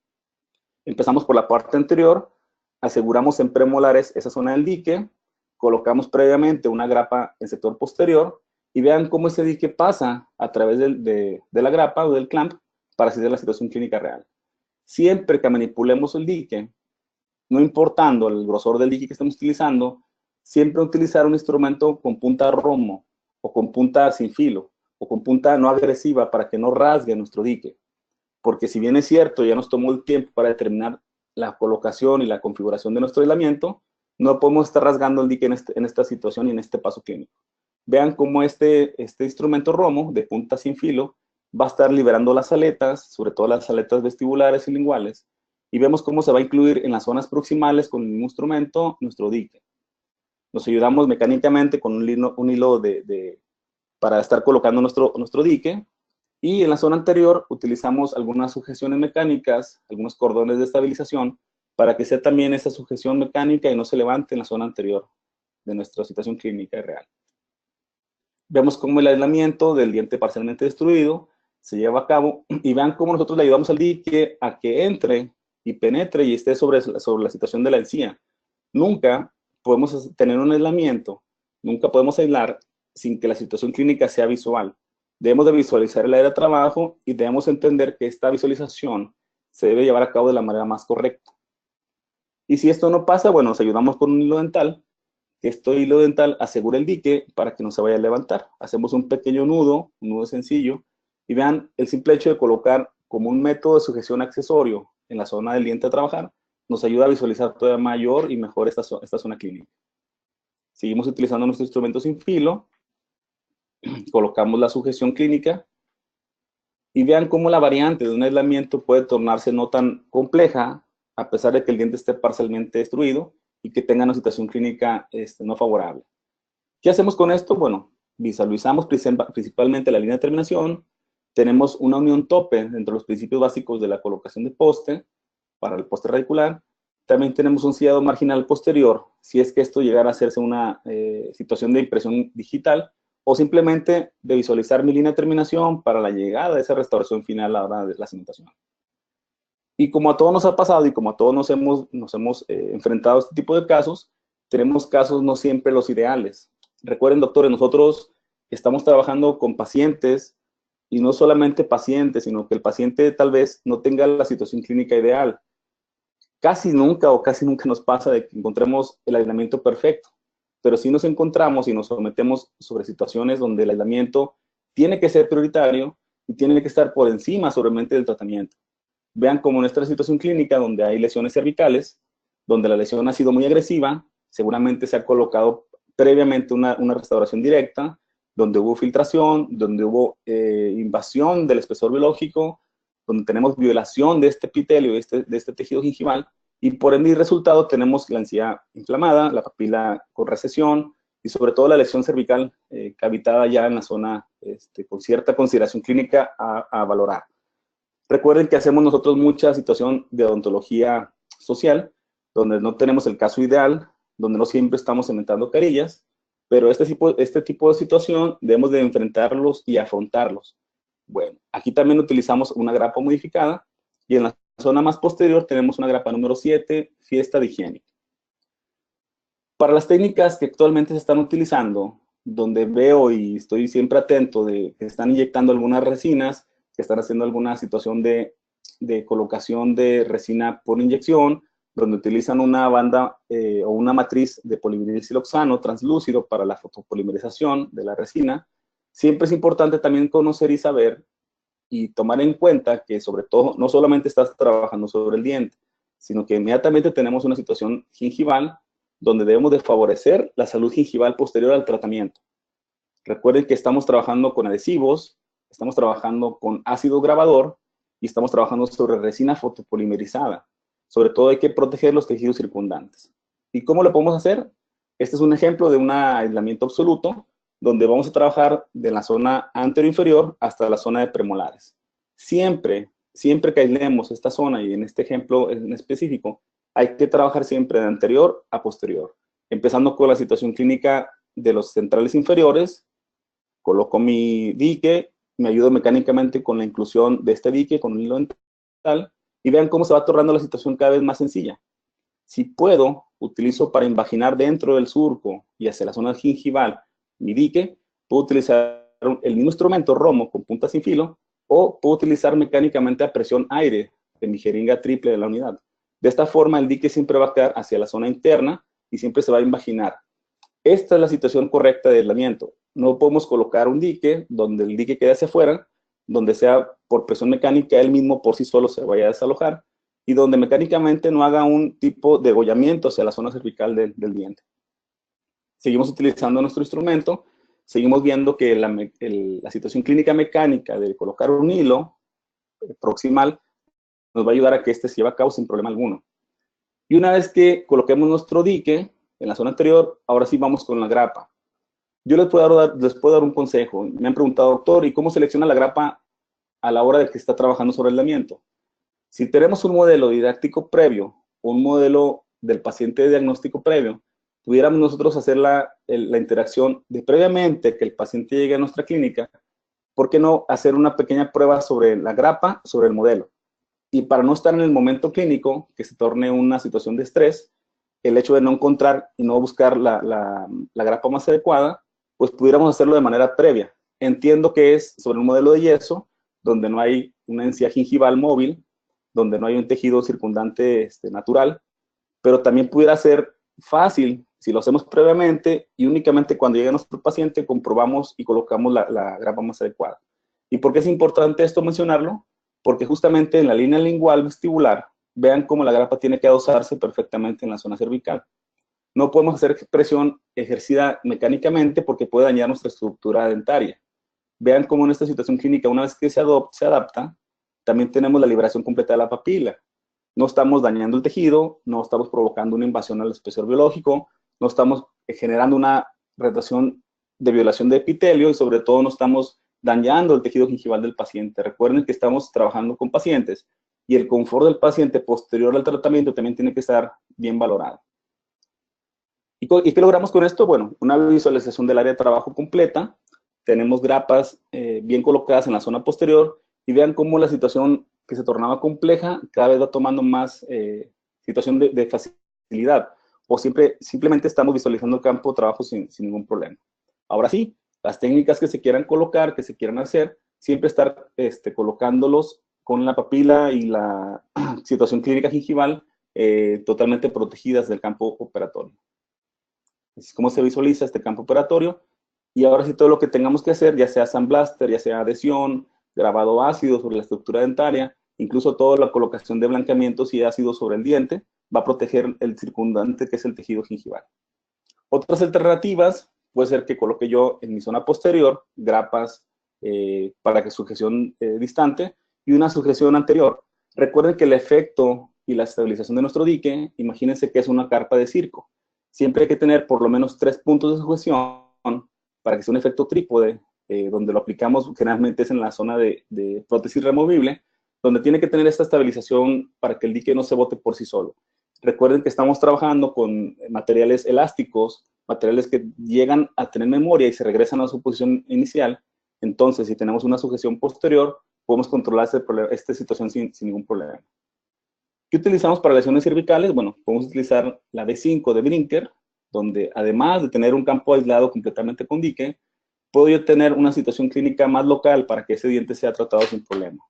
Empezamos por la parte anterior, aseguramos en premolares esa zona del dique, colocamos previamente una grapa en sector posterior y vean cómo ese dique pasa a través de la grapa o del clamp para así ver la situación clínica real. Siempre que manipulemos el dique, no importando el grosor del dique que estemos utilizando, siempre utilizar un instrumento con punta romo o con punta sin filo o con punta no agresiva para que no rasgue nuestro dique. Porque si bien es cierto, ya nos tomó el tiempo para determinar la colocación y la configuración de nuestro aislamiento, no podemos estar rasgando el dique en esta situación y en este paso clínico. Vean cómo este instrumento romo de punta sin filo va a estar liberando las aletas, sobre todo las aletas vestibulares y linguales, y vemos cómo se va a incluir en las zonas proximales con el mismo instrumento nuestro dique. Nos ayudamos mecánicamente con un hilo para estar colocando nuestro dique, y en la zona anterior utilizamos algunas sujeciones mecánicas, algunos cordones de estabilización, para que sea también esa sujeción mecánica y no se levante en la zona anterior de nuestra situación clínica real. Vemos cómo el aislamiento del diente parcialmente destruido se lleva a cabo y vean cómo nosotros le ayudamos al dique a que entre y penetre y esté sobre la situación de la encía. Nunca podemos tener un aislamiento, nunca podemos aislar sin que la situación clínica sea visual. Debemos de visualizar el área de trabajo y debemos entender que esta visualización se debe llevar a cabo de la manera más correcta. Y si esto no pasa, bueno, nos ayudamos con un hilo dental, que este hilo dental asegura el dique para que no se vaya a levantar. Hacemos un pequeño nudo, un nudo sencillo, y vean el simple hecho de colocar como un método de sujeción accesorio en la zona del diente a trabajar, nos ayuda a visualizar todavía mayor y mejor esta zona clínica. Seguimos utilizando nuestro instrumento sin filo, colocamos la sujeción clínica y vean cómo la variante de un aislamiento puede tornarse no tan compleja a pesar de que el diente esté parcialmente destruido y que tenga una situación clínica no favorable. ¿Qué hacemos con esto? Bueno, visualizamos principalmente la línea de terminación, tenemos una unión tope entre los principios básicos de la colocación de poste para el poste radicular. También tenemos un sellado marginal posterior, si es que esto llegara a hacerse una situación de impresión digital, o simplemente de visualizar mi línea de terminación para la llegada de esa restauración final a la hora de la cimentación. Y como a todos nos ha pasado y como a todos nos hemos enfrentado a este tipo de casos, tenemos casos no siempre los ideales. Recuerden, doctores, nosotros estamos trabajando con pacientes, y no solamente pacientes, sino que el paciente tal vez no tenga la situación clínica ideal. Casi nunca nos pasa de que encontremos el aislamiento perfecto, pero sí nos encontramos y nos sometemos sobre situaciones donde el aislamiento tiene que ser prioritario y tiene que estar por encima sobremente del tratamiento. Vean como nuestra situación clínica donde hay lesiones cervicales, donde la lesión ha sido muy agresiva, seguramente se ha colocado previamente una restauración directa, donde hubo filtración, donde hubo invasión del espesor biológico, donde tenemos violación de este epitelio, de este tejido gingival, y por ende y resultado tenemos la encía inflamada, la papila con recesión, y sobre todo la lesión cervical cavitada ya en la zona con cierta consideración clínica a valorar. Recuerden que hacemos nosotros mucha situación de odontología social, donde no tenemos el caso ideal, donde no siempre estamos cementando carillas, pero este tipo de situación debemos de enfrentarlos y afrontarlos. Bueno, aquí también utilizamos una grapa modificada y en la zona más posterior tenemos una grapa número 7, fiesta de higiénica. Para las técnicas que actualmente se están utilizando, donde veo y estoy siempre atento de que están inyectando algunas resinas, que están haciendo alguna situación de colocación de resina por inyección, donde utilizan una banda o una matriz de polivinilsiloxano translúcido para la fotopolimerización de la resina, siempre es importante también conocer y saber y tomar en cuenta que sobre todo no solamente estás trabajando sobre el diente, sino que inmediatamente tenemos una situación gingival donde debemos de favorecer la salud gingival posterior al tratamiento. Recuerden que estamos trabajando con adhesivos, estamos trabajando con ácido grabador y estamos trabajando sobre resina fotopolimerizada. Sobre todo hay que proteger los tejidos circundantes. ¿Y cómo lo podemos hacer? Este es un ejemplo de un aislamiento absoluto, donde vamos a trabajar de la zona anterior-inferior hasta la zona de premolares. Siempre que aislemos esta zona, y en este ejemplo en específico, hay que trabajar siempre de anterior a posterior. Empezando con la situación clínica de los centrales inferiores, coloco mi dique, me ayudo mecánicamente con la inclusión de este dique con un hilo dental, y vean cómo se va tornando la situación cada vez más sencilla. Si puedo, utilizo para invaginar dentro del surco y hacia la zona gingival mi dique, puedo utilizar el mismo instrumento romo con punta sin filo, o puedo utilizar mecánicamente a presión aire de mi jeringa triple de la unidad. De esta forma el dique siempre va a quedar hacia la zona interna y siempre se va a invaginar. Esta es la situación correcta de aislamiento. No podemos colocar un dique donde el dique quede hacia afuera, donde sea por presión mecánica él mismo por sí solo se vaya a desalojar, y donde mecánicamente no haga un tipo de degollamiento hacia la zona cervical del diente. Seguimos utilizando nuestro instrumento, seguimos viendo que la situación clínica mecánica de colocar un hilo proximal nos va a ayudar a que este se lleve a cabo sin problema alguno. Y una vez que coloquemos nuestro dique en la zona anterior, ahora sí vamos con la grapa. Yo les puedo dar un consejo. Me han preguntado, doctor, ¿y cómo selecciona la grapa a la hora de que está trabajando sobre el aislamiento? Si tenemos un modelo didáctico previo o un modelo del paciente de diagnóstico previo, pudiéramos nosotros hacer la interacción de previamente que el paciente llegue a nuestra clínica, ¿por qué no hacer una pequeña prueba sobre la grapa, sobre el modelo? Y para no estar en el momento clínico, que se torne una situación de estrés, el hecho de no encontrar y no buscar la grapa más adecuada, pues pudiéramos hacerlo de manera previa. Entiendo que es sobre un modelo de yeso, donde no hay una encía gingival móvil, donde no hay un tejido circundante natural, pero también pudiera ser fácil si lo hacemos previamente y únicamente cuando llegue nuestro paciente comprobamos y colocamos la grapa más adecuada. ¿Y por qué es importante esto mencionarlo? Porque justamente en la línea lingual vestibular, vean cómo la grapa tiene que adosarse perfectamente en la zona cervical. No podemos hacer presión ejercida mecánicamente porque puede dañar nuestra estructura dentaria. Vean cómo en esta situación clínica, una vez que se adapta, también tenemos la liberación completa de la papila. No estamos dañando el tejido, no estamos provocando una invasión al espesor biológico, no estamos generando una retracción de violación de epitelio y sobre todo no estamos dañando el tejido gingival del paciente. Recuerden que estamos trabajando con pacientes y el confort del paciente posterior al tratamiento también tiene que estar bien valorado. ¿Y qué logramos con esto? Bueno, una visualización del área de trabajo completa. Tenemos grapas bien colocadas en la zona posterior y vean cómo la situación que se tornaba compleja cada vez va tomando más situación de facilidad. O simplemente estamos visualizando el campo de trabajo sin ningún problema. Ahora sí, las técnicas que se quieran colocar, que se quieran hacer, siempre estar colocándolos con la papila y la situación clínica gingival totalmente protegidas del campo operatorio. Así es como se visualiza este campo operatorio. Y ahora sí todo lo que tengamos que hacer, ya sea sandblaster, ya sea adhesión, grabado ácido sobre la estructura dentaria, incluso toda la colocación de blanqueamientos y ácido sobre el diente, va a proteger el circundante que es el tejido gingival. Otras alternativas puede ser que coloque yo en mi zona posterior grapas para que sujeción distante y una sujeción anterior. Recuerden que el efecto y la estabilización de nuestro dique, imagínense que es una carpa de circo. Siempre hay que tener por lo menos 3 puntos de sujeción para que sea un efecto trípode, donde lo aplicamos generalmente es en la zona de prótesis removible, donde tiene que tener esta estabilización para que el dique no se bote por sí solo. Recuerden que estamos trabajando con materiales elásticos, materiales que llegan a tener memoria y se regresan a su posición inicial. Entonces, si tenemos una sujeción posterior, podemos controlar esta situación sin ningún problema. ¿Qué utilizamos para lesiones cervicales? Bueno, podemos utilizar la B5 de Brinker, donde además de tener un campo aislado completamente con dique, puedo yo tener una situación clínica más local para que ese diente sea tratado sin problema.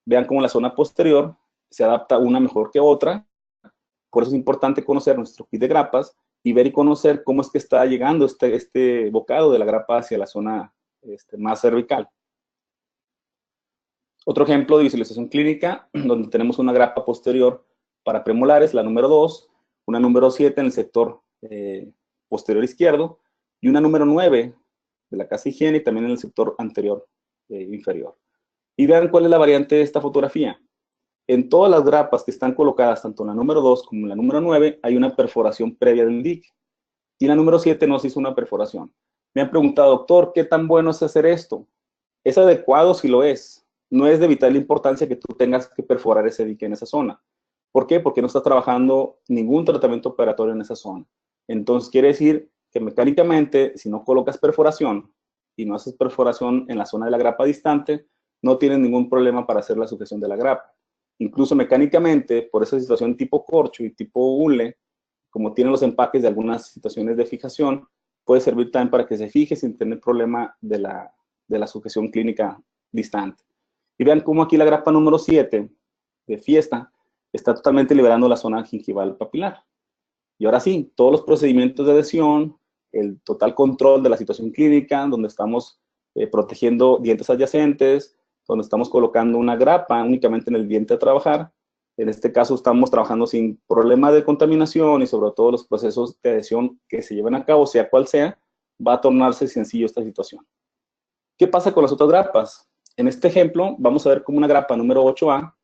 Vean cómo la zona posterior se adapta una mejor que otra. Por eso es importante conocer nuestro kit de grapas y ver y conocer cómo es que está llegando este bocado de la grapa hacia la zona más cervical. Otro ejemplo de visualización clínica, donde tenemos una grapa posterior para premolares, la número 2, una número 7 en el sector posterior izquierdo, y una número 9 de la casa higiene y también en el sector anterior inferior. Y vean cuál es la variante de esta fotografía. En todas las grapas que están colocadas, tanto en la número 2 como en la número 9, hay una perforación previa del dique. Y en la número 7 no se hizo una perforación. Me han preguntado, doctor, ¿qué tan bueno es hacer esto? Es adecuado si lo es. No es de vital importancia que tú tengas que perforar ese dique en esa zona. ¿Por qué? Porque no estás trabajando ningún tratamiento operatorio en esa zona. Entonces, quiere decir que mecánicamente, si no colocas perforación y no haces perforación en la zona de la grapa distante, no tienes ningún problema para hacer la sujeción de la grapa. Incluso mecánicamente, por esa situación tipo corcho y tipo hule, como tienen los empaques de algunas situaciones de fijación, puede servir también para que se fije sin tener problema de la sujeción clínica distante. Y vean cómo aquí la grapa número 7 de Fiesta está totalmente liberando la zona gingival papilar. Y ahora sí, todos los procedimientos de adhesión, el total control de la situación clínica, donde estamos protegiendo dientes adyacentes, donde estamos colocando una grapa únicamente en el diente a trabajar. En este caso estamos trabajando sin problema de contaminación y sobre todo los procesos de adhesión que se llevan a cabo, sea cual sea, va a tornarse sencillo esta situación. ¿Qué pasa con las otras grapas? En este ejemplo vamos a ver cómo una grapa número 8A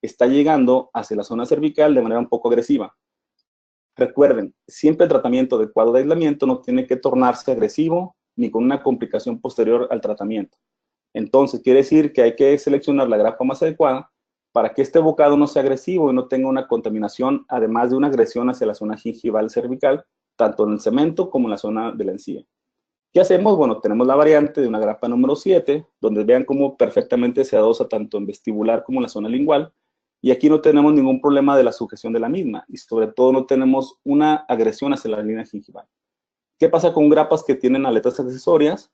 está llegando hacia la zona cervical de manera un poco agresiva. Recuerden, siempre el tratamiento adecuado de aislamiento no tiene que tornarse agresivo ni con una complicación posterior al tratamiento. Entonces, quiere decir que hay que seleccionar la grapa más adecuada para que este bocado no sea agresivo y no tenga una contaminación, además de una agresión hacia la zona gingival cervical, tanto en el cemento como en la zona de la encía. ¿Qué hacemos? Bueno, tenemos la variante de una grapa número 7, donde vean cómo perfectamente se adosa tanto en vestibular como en la zona lingual, y aquí no tenemos ningún problema de la sujeción de la misma, y sobre todo no tenemos una agresión hacia la línea gingival. ¿Qué pasa con grapas que tienen aletas accesorias?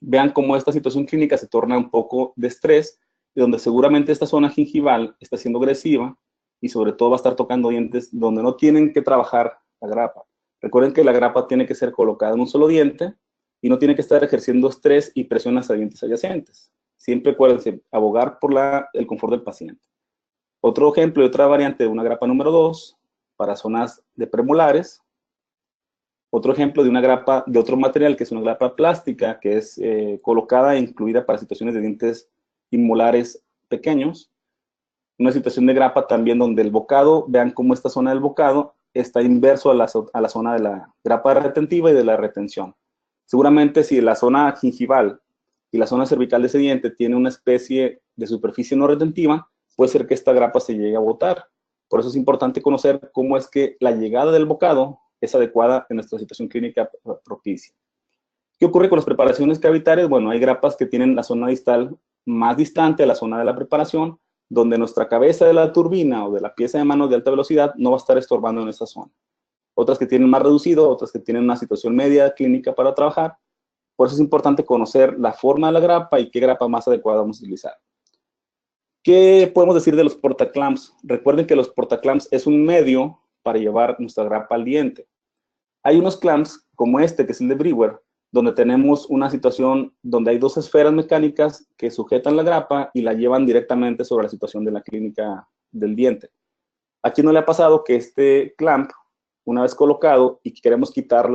Vean cómo esta situación clínica se torna un poco de estrés, y donde seguramente esta zona gingival está siendo agresiva, y sobre todo va a estar tocando dientes donde no tienen que trabajar la grapa. Recuerden que la grapa tiene que ser colocada en un solo diente, y no tiene que estar ejerciendo estrés y presión hacia dientes adyacentes. Siempre acuérdense, abogar por el confort del paciente. Otro ejemplo y otra variante de una grapa número 2 para zonas de premolares. Otro ejemplo de una grapa de otro material que es una grapa plástica que es colocada e incluida para situaciones de dientes inmolares pequeños. Una situación de grapa también donde el bocado, vean cómo esta zona del bocado está inverso a la zona de la grapa retentiva y de la retención. Seguramente si la zona gingival y la zona cervical de ese diente tiene una especie de superficie no retentiva, puede ser que esta grapa se llegue a botar. Por eso es importante conocer cómo es que la llegada del bocado es adecuada en nuestra situación clínica propicia. ¿Qué ocurre con las preparaciones cavitarias? Bueno, hay grapas que tienen la zona distal más distante a la zona de la preparación, donde nuestra cabeza de la turbina o de la pieza de manos de alta velocidad no va a estar estorbando en esa zona. Otras que tienen más reducido, otras que tienen una situación media clínica para trabajar. Por eso es importante conocer la forma de la grapa y qué grapa más adecuada vamos a utilizar. ¿Qué podemos decir de los portaclamps? Recuerden que los portaclamps es un medio para llevar nuestra grapa al diente. Hay unos clamps como este, que es el de Brewer, donde tenemos una situación donde hay dos esferas mecánicas que sujetan la grapa y la llevan directamente sobre la situación de la clínica del diente. Aquí no le ha pasado que este clamp, una vez colocado y queremos quitar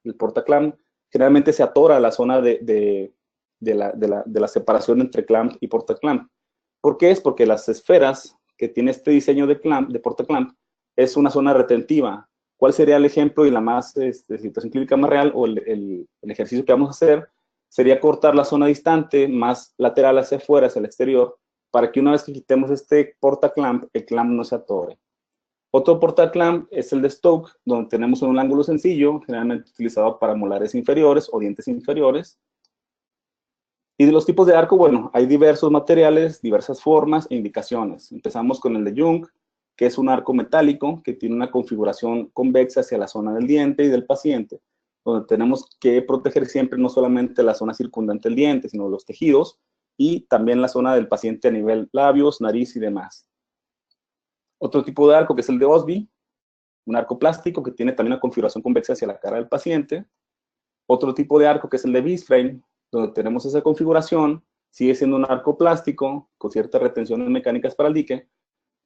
el portaclamp, generalmente se atora la zona de la separación entre clamp y portaclamp. ¿Por qué? Es porque las esferas que tiene este diseño de portaclamp es una zona retentiva. ¿Cuál sería el ejemplo y la más situación clínica más real o el ejercicio que vamos a hacer? Sería cortar la zona distante más lateral hacia afuera, hacia el exterior, para que una vez que quitemos este portaclamp, el clamp no se atore. Otro portaclamp es el de Stoke, donde tenemos un ángulo sencillo, generalmente utilizado para molares inferiores o dientes inferiores. Y de los tipos de arco, bueno, hay diversos materiales, diversas formas e indicaciones. Empezamos con el de Jung, que es un arco metálico que tiene una configuración convexa hacia la zona del diente y del paciente, donde tenemos que proteger siempre no solamente la zona circundante del diente, sino los tejidos y también la zona del paciente a nivel labios, nariz y demás. Otro tipo de arco que es el de Osby, un arco plástico que tiene también una configuración convexa hacia la cara del paciente. Otro tipo de arco que es el de B-frame, donde tenemos esa configuración, sigue siendo un arco plástico con ciertas retenciones mecánicas para el dique,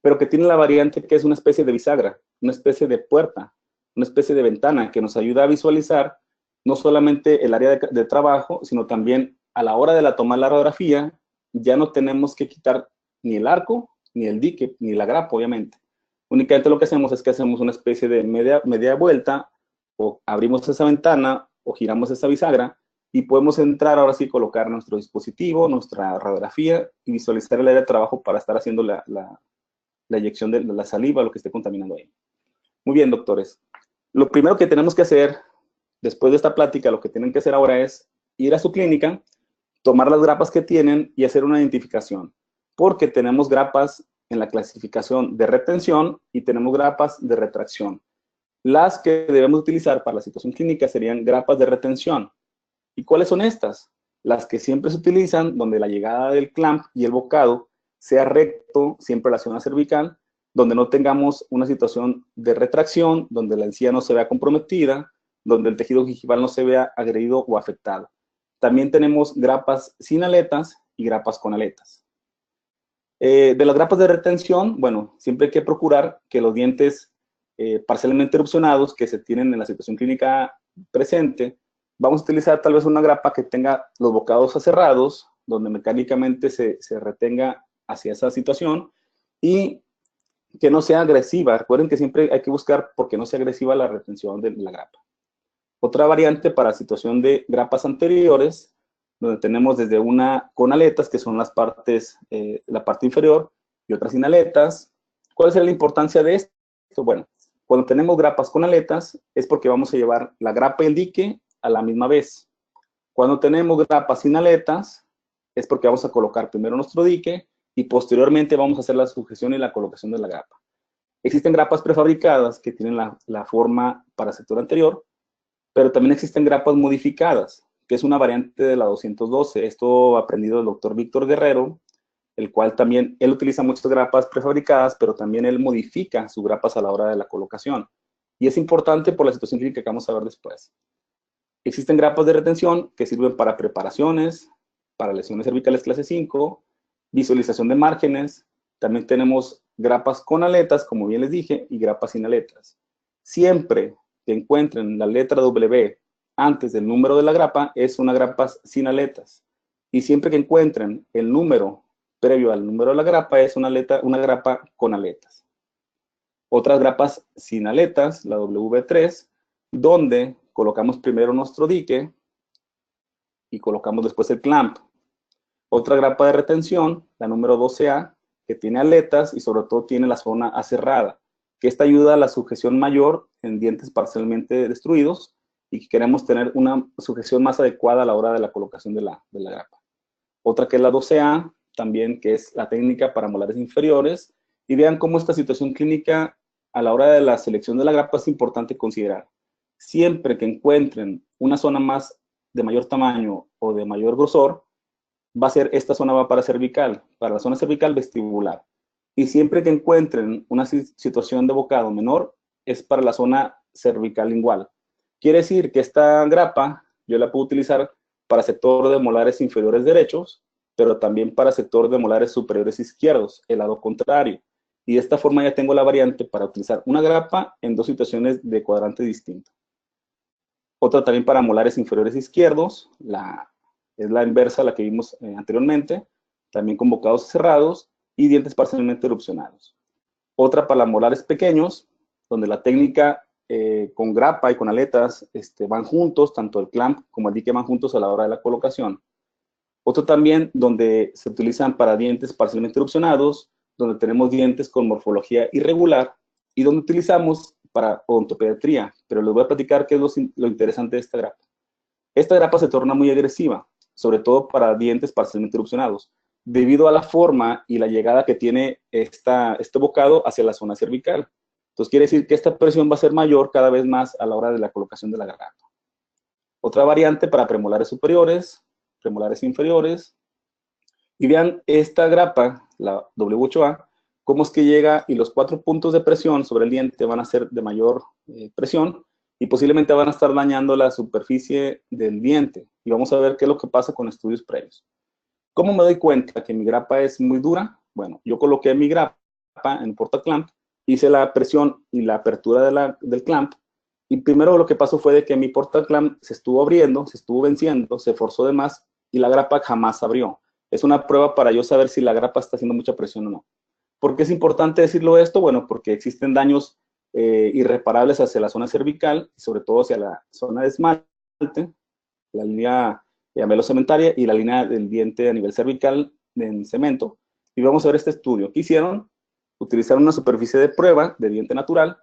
pero que tiene la variante que es una especie de bisagra, una especie de puerta, una especie de ventana que nos ayuda a visualizar no solamente el área de trabajo, sino también a la hora de tomar la radiografía, ya no tenemos que quitar ni el arco, ni el dique, ni la grapa, obviamente. Únicamente lo que hacemos es que hacemos una especie de media vuelta, o abrimos esa ventana, o giramos esa bisagra, y podemos entrar ahora sí, colocar nuestro dispositivo, nuestra radiografía, y visualizar el área de trabajo para estar haciendo la eyección de la saliva, lo que esté contaminando ahí. Muy bien, doctores. Lo primero que tenemos que hacer, después de esta plática, lo que tienen que hacer ahora es ir a su clínica, tomar las grapas que tienen y hacer una identificación, porque tenemos grapas en la clasificación de retención y tenemos grapas de retracción. Las que debemos utilizar para la situación clínica serían grapas de retención. ¿Y cuáles son estas? Las que siempre se utilizan donde la llegada del clamp y el bocado sea recto, siempre a la zona cervical, donde no tengamos una situación de retracción, donde la encía no se vea comprometida, donde el tejido gingival no se vea agredido o afectado. También tenemos grapas sin aletas y grapas con aletas. De las grapas de retención, bueno, siempre hay que procurar que los dientes parcialmente erupcionados que se tienen en la situación clínica presente, vamos a utilizar tal vez una grapa que tenga los bocados aserrados, donde mecánicamente se retenga hacia esa situación y que no sea agresiva. Recuerden que siempre hay que buscar porque no sea agresiva la retención de la grapa. Otra variante para situación de grapas anteriores, donde tenemos desde una con aletas, que son las partes, la parte inferior, y otras sin aletas. ¿Cuál es la importancia de esto? Bueno, cuando tenemos grapas con aletas, es porque vamos a llevar la grapa y el dique a la misma vez. Cuando tenemos grapas sin aletas, es porque vamos a colocar primero nuestro dique y posteriormente vamos a hacer la sujeción y la colocación de la grapa. Existen grapas prefabricadas que tienen la forma para el sector anterior, pero también existen grapas modificadas, que es una variante de la 212. Esto aprendido del doctor Víctor Guerrero, el cual también, él utiliza muchas grapas prefabricadas, pero también él modifica sus grapas a la hora de la colocación. Y es importante por la situación clínica que vamos a ver después. Existen grapas de retención que sirven para preparaciones, para lesiones cervicales clase 5, visualización de márgenes. También tenemos grapas con aletas, como bien les dije, y grapas sin aletas. Siempre que encuentren la letra W antes del número de la grapa, es una grapa sin aletas. Y siempre que encuentren el número previo al número de la grapa, es una grapa con aletas. Otras grapas sin aletas, la W3, donde colocamos primero nuestro dique y colocamos después el clamp. Otra grapa de retención, la número 12A, que tiene aletas y sobre todo tiene la zona aserrada, que esta ayuda a la sujeción mayor en dientes parcialmente destruidos y que queremos tener una sujeción más adecuada a la hora de la colocación de la grapa. Otra que es la 12A, también que es la técnica para molares inferiores, y vean cómo esta situación clínica a la hora de la selección de la grapa es importante considerar. Siempre que encuentren una zona más de mayor tamaño o de mayor grosor, esta zona va para cervical, para la zona cervical vestibular. Y siempre que encuentren una situación de bocado menor, es para la zona cervical lingual. Quiere decir que esta grapa yo la puedo utilizar para sector de molares inferiores derechos, pero también para sector de molares superiores izquierdos, el lado contrario. Y de esta forma ya tengo la variante para utilizar una grapa en dos situaciones de cuadrante distinto. Otra también para molares inferiores izquierdos, es la inversa a la que vimos anteriormente, también con bocados cerrados y dientes parcialmente erupcionados. Otra para molares pequeños, donde la técnica con grapa y con aletas van juntos, tanto el clamp como el dique van juntos a la hora de la colocación. Otro también donde se utilizan para dientes parcialmente erupcionados, donde tenemos dientes con morfología irregular y donde utilizamos para odontopediatría, pero les voy a platicar qué es lo interesante de esta grapa. Esta grapa se torna muy agresiva sobre todo para dientes parcialmente erupcionados, debido a la forma y la llegada que tiene este bocado hacia la zona cervical. Entonces quiere decir que esta presión va a ser mayor cada vez más a la hora de la colocación de la grapa. Otra variante para premolares superiores, premolares inferiores. Y vean esta grapa, la W8A, cómo es que llega y los 4 puntos de presión sobre el diente van a ser de mayor presión y posiblemente van a estar dañando la superficie del diente. Y vamos a ver qué es lo que pasa con estudios previos. ¿Cómo me doy cuenta que mi grapa es muy dura? Bueno, yo coloqué mi grapa en portaclamp, hice la presión y la apertura del clamp, y primero lo que pasó fue de que mi portaclamp se estuvo abriendo, se estuvo venciendo, se forzó de más y la grapa jamás abrió. Es una prueba para yo saber si la grapa está haciendo mucha presión o no. ¿Por qué es importante decirlo esto? Bueno, porque existen daños irreparables hacia la zona cervical, y sobre todo hacia la zona de esmalte, la línea amelocementaria y la línea del diente a nivel cervical en cemento. Y vamos a ver este estudio. ¿Qué hicieron? Utilizaron una superficie de prueba de diente natural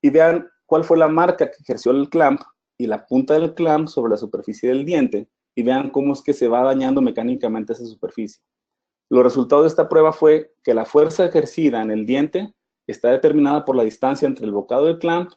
y vean cuál fue la marca que ejerció el clamp y la punta del clamp sobre la superficie del diente y vean cómo es que se va dañando mecánicamente esa superficie. Los resultados de esta prueba fue que la fuerza ejercida en el diente está determinada por la distancia entre el bocado del clamp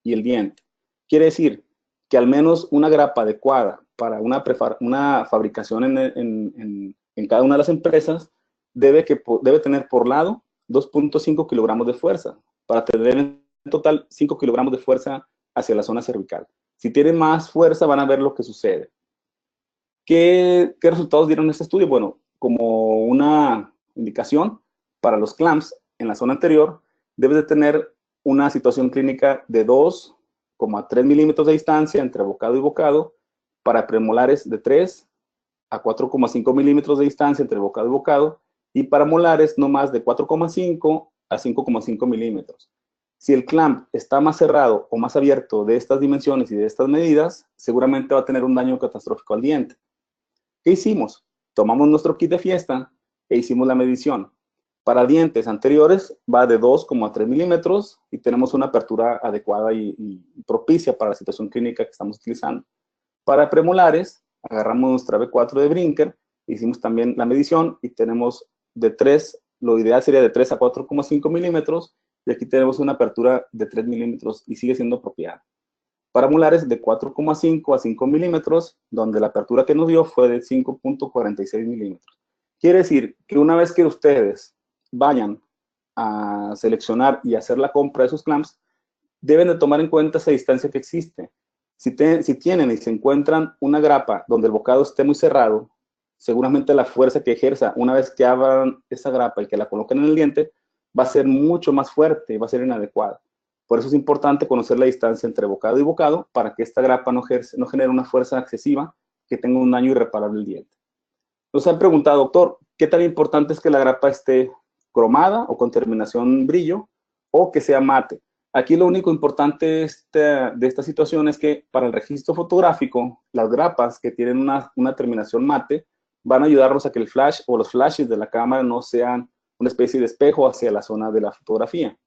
y el diente. Quiere decir que al menos una grapa adecuada para una fabricación en cada una de las empresas debe tener por lado 2.5 kilogramos de fuerza para tener en total 5 kilogramos de fuerza hacia la zona cervical. Si tiene más fuerza van a ver lo que sucede. ¿Qué resultados dieron este estudio? Bueno, como una indicación para los clamps en la zona anterior, debes de tener una situación clínica de 2,3 milímetros de distancia entre bocado y bocado, para premolares de 3 a 4,5 milímetros de distancia entre bocado y bocado, y para molares no más de 4,5 a 5,5 milímetros. Si el clamp está más cerrado o más abierto de estas dimensiones y de estas medidas, seguramente va a tener un daño catastrófico al diente. ¿Qué hicimos? Tomamos nuestro kit de fiesta e hicimos la medición. Para dientes anteriores va de 2,3 milímetros y tenemos una apertura adecuada y propicia para la situación clínica que estamos utilizando. Para premolares, agarramos nuestra B4 de Brinker, hicimos también la medición y tenemos de 3, lo ideal sería de 3 a 4,5 milímetros, y aquí tenemos una apertura de 3 milímetros y sigue siendo apropiada. Para molares de 4,5 a 5 milímetros, donde la apertura que nos dio fue de 5,46 milímetros. Quiere decir que una vez que ustedes vayan a seleccionar y hacer la compra de sus clamps, deben de tomar en cuenta esa distancia que existe. Si tienen y se encuentran una grapa donde el bocado esté muy cerrado, seguramente la fuerza que ejerza una vez que abran esa grapa y que la coloquen en el diente va a ser mucho más fuerte y va a ser inadecuada. Por eso es importante conocer la distancia entre bocado y bocado para que esta grapa no genere una fuerza excesiva que tenga un daño irreparable al diente. Nos han preguntado, doctor, ¿qué tan importante es que la grapa esté cromada o con terminación brillo o que sea mate? Aquí lo único importante de esta situación es que para el registro fotográfico, las grapas que tienen una terminación mate van a ayudarnos a que el flash o los flashes de la cámara no sean una especie de espejo hacia la zona de la fotografía.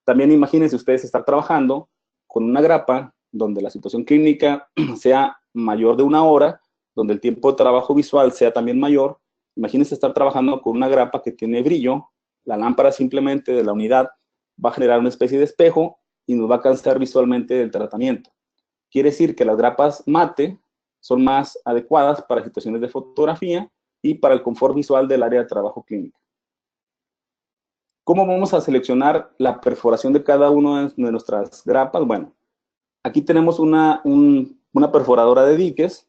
También imagínense ustedes estar trabajando con una grapa donde la situación clínica sea mayor de 1 hora, donde el tiempo de trabajo visual sea también mayor. Imagínense estar trabajando con una grapa que tiene brillo, la lámpara simplemente de la unidad va a generar una especie de espejo y nos va a cansar visualmente del tratamiento. Quiere decir que las grapas mate son más adecuadas para situaciones de fotografía y para el confort visual del área de trabajo clínica. ¿Cómo vamos a seleccionar la perforación de cada una de nuestras grapas? Bueno, aquí tenemos una perforadora de diques,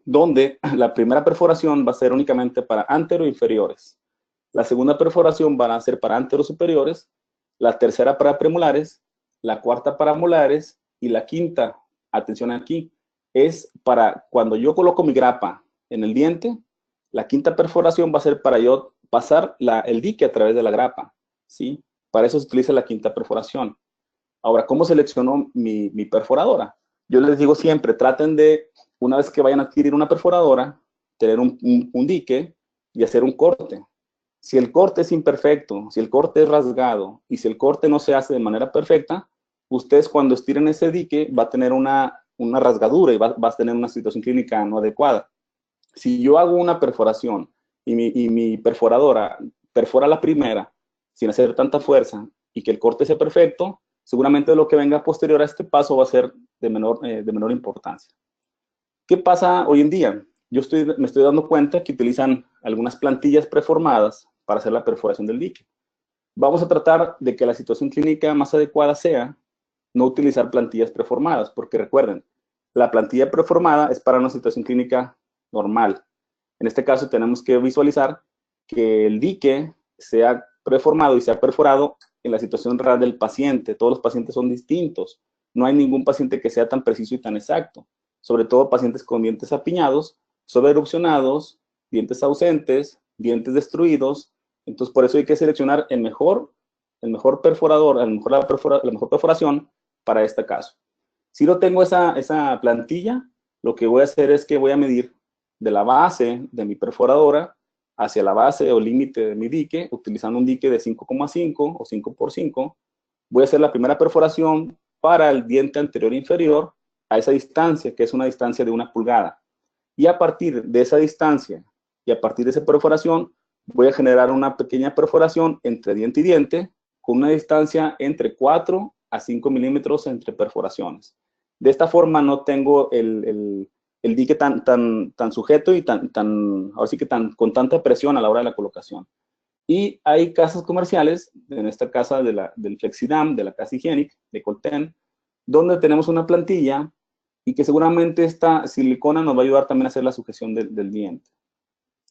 donde la primera perforación va a ser únicamente para antero inferiores. La segunda perforación va a ser para anteros superiores, la tercera para premolares, la cuarta para molares y la quinta, atención aquí, es para cuando yo coloco mi grapa en el diente, la quinta perforación va a ser para yo pasar el dique a través de la grapa, ¿sí? Para eso se utiliza la quinta perforación. Ahora, ¿cómo selecciono mi perforadora? Yo les digo siempre, traten de, una vez que vayan a adquirir una perforadora, tener un dique y hacer un corte. Si el corte es imperfecto, si el corte es rasgado y si el corte no se hace de manera perfecta, ustedes cuando estiren ese dique va a tener una rasgadura y va a tener una situación clínica no adecuada. Si yo hago una perforación y mi perforadora perfora la primera sin hacer tanta fuerza y que el corte sea perfecto, seguramente lo que venga posterior a este paso va a ser de menor importancia. ¿Qué pasa hoy en día? Me estoy dando cuenta que utilizan algunas plantillas preformadas para hacer la perforación del dique. Vamos a tratar de que la situación clínica más adecuada sea no utilizar plantillas preformadas, porque recuerden, la plantilla preformada es para una situación clínica normal. En este caso tenemos que visualizar que el dique sea preformado y sea perforado en la situación real del paciente. Todos los pacientes son distintos. No hay ningún paciente que sea tan preciso y tan exacto. Sobre todo pacientes con dientes apiñados, sobreerupcionados, dientes ausentes, dientes destruidos. Entonces, por eso hay que seleccionar el mejor perforador, la mejor perforación para este caso. Si no tengo esa plantilla, lo que voy a hacer es que voy a medir de la base de mi perforadora hacia la base o límite de mi dique, utilizando un dique de 5,5 o 5 por 5. Voy a hacer la primera perforación para el diente anterior inferior a esa distancia, que es una distancia de 1 pulgada. Y a partir de esa distancia y a partir de esa perforación, voy a generar una pequeña perforación entre diente y diente con una distancia entre 4 a 5 milímetros entre perforaciones. De esta forma no tengo el dique tan sujeto y ahora sí que con tanta presión a la hora de la colocación. Y hay casas comerciales, en esta casa del Flexidam, de la Casa Higienic, de Colten, donde tenemos una plantilla y que seguramente esta silicona nos va a ayudar también a hacer la sujeción del diente.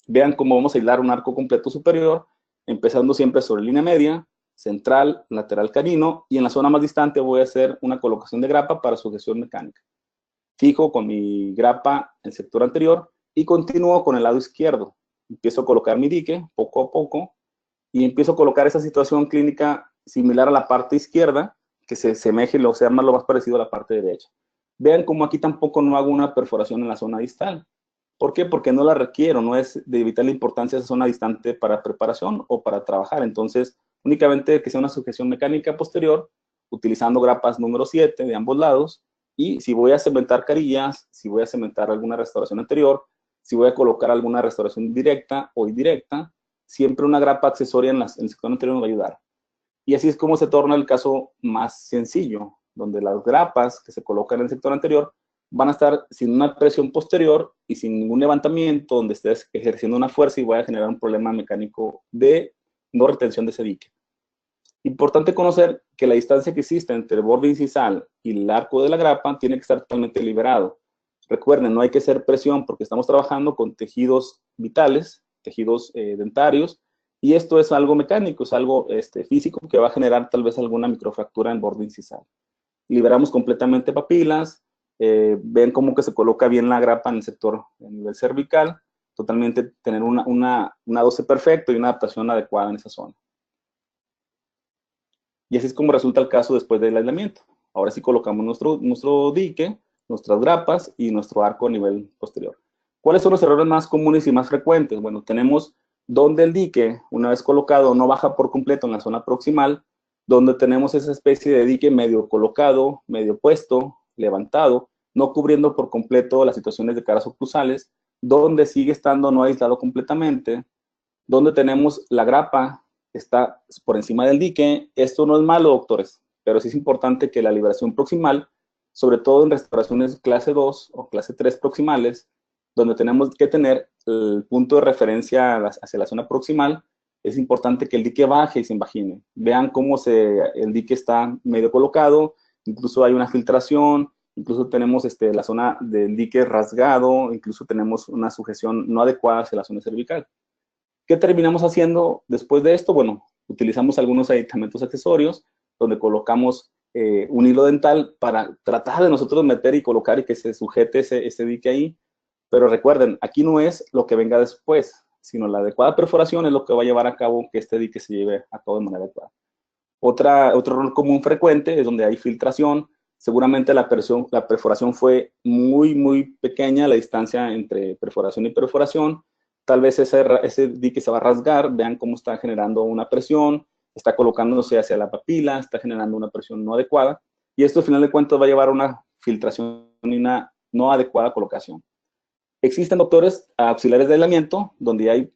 Vean cómo vamos a hilar un arco completo superior, empezando siempre sobre línea media, central, lateral canino, y en la zona más distante voy a hacer una colocación de grapa para sujeción mecánica. Fijo con mi grapa en el sector anterior y continúo con el lado izquierdo. Empiezo a colocar mi dique poco a poco y empiezo a colocar esa situación clínica similar a la parte izquierda, que se semeje o sea más lo más parecido a la parte derecha. Vean cómo aquí tampoco no hago una perforación en la zona distal. ¿Por qué? Porque no la requiero, no es de vital importancia esa zona distante para preparación o para trabajar. Entonces, únicamente que sea una sujeción mecánica posterior, utilizando grapas número 7 de ambos lados, y si voy a cementar carillas, si voy a cementar alguna restauración anterior, si voy a colocar alguna restauración directa o indirecta, siempre una grapa accesoria en el sector anterior nos va a ayudar. Y así es como se torna el caso más sencillo, donde las grapas que se colocan en el sector anterior van a estar sin una presión posterior y sin ningún levantamiento, donde estés ejerciendo una fuerza y vaya a generar un problema mecánico de no retención de ese dique. Importante conocer que la distancia que existe entre el borde incisal y el arco de la grapa tiene que estar totalmente liberado. Recuerden, no hay que hacer presión porque estamos trabajando con tejidos vitales, tejidos dentarios, y esto es algo mecánico, es algo físico que va a generar tal vez alguna microfractura en el borde incisal. Liberamos completamente papilas, ven cómo que se coloca bien la grapa en el sector a nivel cervical, totalmente tener una doce perfecta y una adaptación adecuada en esa zona. Y así es como resulta el caso después del aislamiento. Ahora sí colocamos nuestro dique, nuestras grapas y nuestro arco a nivel posterior. ¿Cuáles son los errores más comunes y más frecuentes? Bueno, tenemos donde el dique, una vez colocado, no baja por completo en la zona proximal, donde tenemos esa especie de dique medio colocado, medio puesto, levantado, no cubriendo por completo las situaciones de caras oclusales, donde sigue estando no aislado completamente, donde tenemos la grapa está por encima del dique. Esto no es malo, doctores, pero sí es importante que la liberación proximal, sobre todo en restauraciones clase 2 o clase 3 proximales, donde tenemos que tener el punto de referencia hacia la zona proximal, es importante que el dique baje y se invagine. Vean cómo el dique está medio colocado, incluso hay una filtración, incluso tenemos la zona del dique rasgado, incluso tenemos una sujeción no adecuada hacia la zona cervical. ¿Qué terminamos haciendo después de esto? Bueno, utilizamos algunos aditamentos accesorios donde colocamos un hilo dental para tratar de nosotros meter y colocar y que se sujete ese dique ahí. Pero recuerden, aquí no es lo que venga después, sino la adecuada perforación es lo que va a llevar a cabo que este dique se lleve a cabo de manera adecuada. Otro error común frecuente es donde hay filtración. Seguramente la perforación fue muy pequeña, la distancia entre perforación y perforación. Tal vez ese dique se va a rasgar, vean cómo está generando una presión, está colocándose hacia la papila, está generando una presión no adecuada, y esto al final de cuentas va a llevar a una filtración y una no adecuada colocación. Existen doctores auxiliares de aislamiento, donde hay,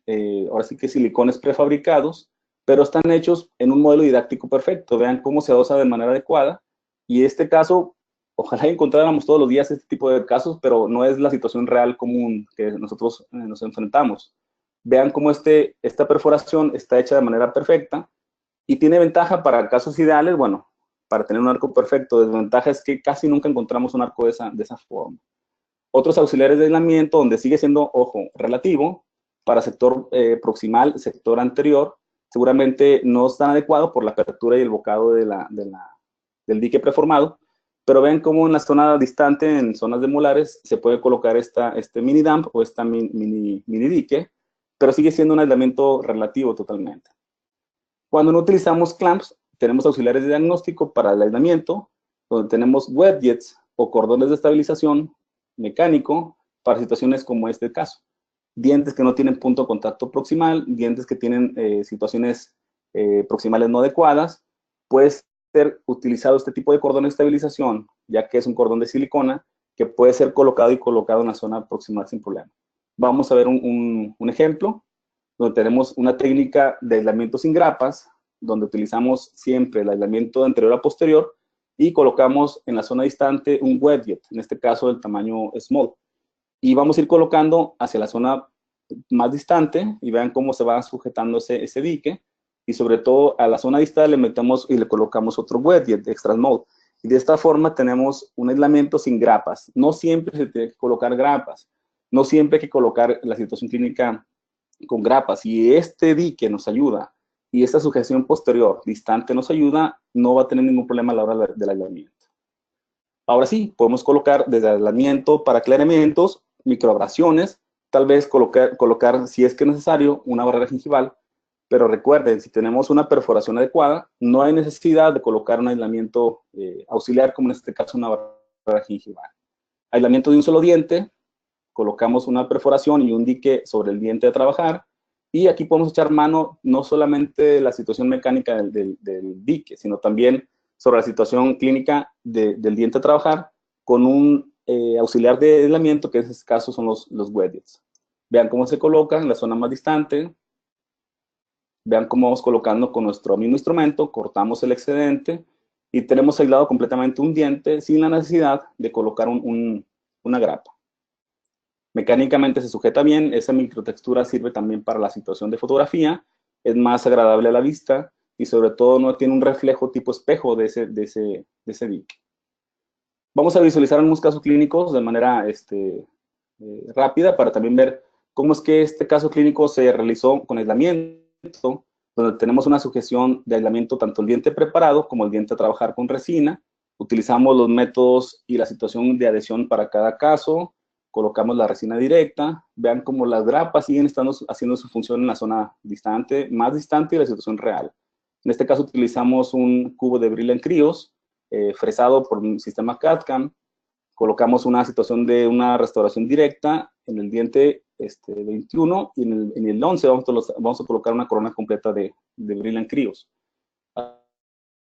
ahora sí que silicones prefabricados, pero están hechos en un modelo didáctico perfecto. Vean cómo se dosa de manera adecuada. Y este caso, ojalá encontráramos todos los días este tipo de casos, pero no es la situación real común que nosotros nos enfrentamos. Vean cómo esta perforación está hecha de manera perfecta y tiene ventaja para casos ideales, bueno, para tener un arco perfecto. Desventaja es que casi nunca encontramos un arco de esa forma. Otros auxiliares de aislamiento, donde sigue siendo, ojo, relativo, para sector proximal, sector anterior, seguramente no están adecuados por la apertura y el bocado del dique preformado, pero ven cómo en la zona distante, en zonas de molares, se puede colocar este mini dump o esta mini dique, pero sigue siendo un aislamiento relativo totalmente. Cuando no utilizamos clamps, tenemos auxiliares de diagnóstico para el aislamiento, donde tenemos wedgets o cordones de estabilización mecánico para situaciones como este caso. Dientes que no tienen punto de contacto proximal, dientes que tienen situaciones proximales no adecuadas, puede ser utilizado este tipo de cordón de estabilización, ya que es un cordón de silicona que puede ser colocado en la zona proximal sin problema. Vamos a ver un ejemplo, donde tenemos una técnica de aislamiento sin grapas, donde utilizamos siempre el aislamiento de anterior a posterior y colocamos en la zona distante un wedget, en este caso del tamaño small. Y vamos a ir colocando hacia la zona más distante y vean cómo se va sujetando ese dique. Y sobre todo a la zona distal le metemos y le colocamos otro wedget extra small. Y de esta forma tenemos un aislamiento sin grapas. No siempre se tiene que colocar grapas. No siempre hay que colocar la situación clínica con grapas. Y este dique nos ayuda y esta sujeción posterior distante nos ayuda, no va a tener ningún problema a la hora del aislamiento. Ahora sí, podemos colocar desde aislamiento para aclaramientos, microabrasiones, tal vez colocar, si es que es necesario, una barrera gingival, pero recuerden, si tenemos una perforación adecuada, no hay necesidad de colocar un aislamiento auxiliar, como en este caso una barrera gingival. Aislamiento de un solo diente, colocamos una perforación y un dique sobre el diente de trabajar, y aquí podemos echar mano no solamente de la situación mecánica del dique, sino también sobre la situación clínica del diente a trabajar con un auxiliar de aislamiento, que en este caso son los wedgets. Vean cómo se coloca en la zona más distante. Vean cómo vamos colocando con nuestro mismo instrumento, cortamos el excedente y tenemos aislado completamente un diente sin la necesidad de colocar una grapa. Mecánicamente se sujeta bien, esa microtextura sirve también para la situación de fotografía, es más agradable a la vista y sobre todo no tiene un reflejo tipo espejo de ese dique. Vamos a visualizar algunos casos clínicos de manera rápida para también ver cómo es que este caso clínico se realizó con aislamiento, donde tenemos una sujeción de aislamiento tanto el diente preparado como el diente a trabajar con resina. Utilizamos los métodos y la situación de adhesión para cada caso. Colocamos la resina directa, vean cómo las grapas siguen haciendo su función en la zona distante, más distante y la situación real. En este caso utilizamos un cubo de Brilliant Crios, fresado por un sistema CAD/CAM. Colocamos una situación de una restauración directa en el diente 21 y en el 11 vamos a colocar una corona completa de Brilliant Crios.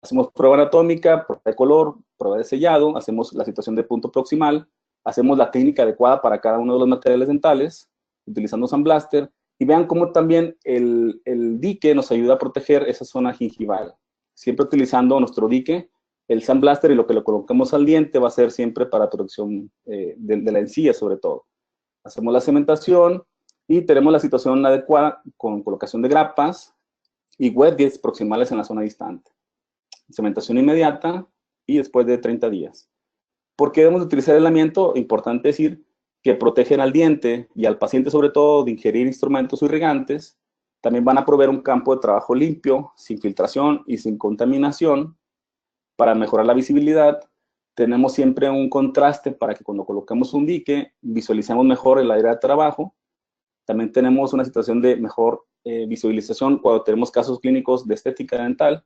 Hacemos prueba anatómica, prueba de color, prueba de sellado, hacemos la situación de punto proximal, hacemos la técnica adecuada para cada uno de los materiales dentales, utilizando Sandblaster, y vean cómo también el dique nos ayuda a proteger esa zona gingival. Siempre utilizando nuestro dique, el Sandblaster, y lo que le colocamos al diente va a ser siempre para protección de la encía sobre todo. Hacemos la cementación y tenemos la situación adecuada con colocación de grapas y wedgets proximales en la zona distante. Cementación inmediata y después de 30 días. ¿Por qué debemos utilizar el aislamiento? Importante decir que protegen al diente y al paciente sobre todo de ingerir instrumentos irrigantes. También van a proveer un campo de trabajo limpio, sin filtración y sin contaminación. Para mejorar la visibilidad, tenemos siempre un contraste para que cuando colocamos un dique visualicemos mejor el área de trabajo. También tenemos una situación de mejor visualización cuando tenemos casos clínicos de estética dental.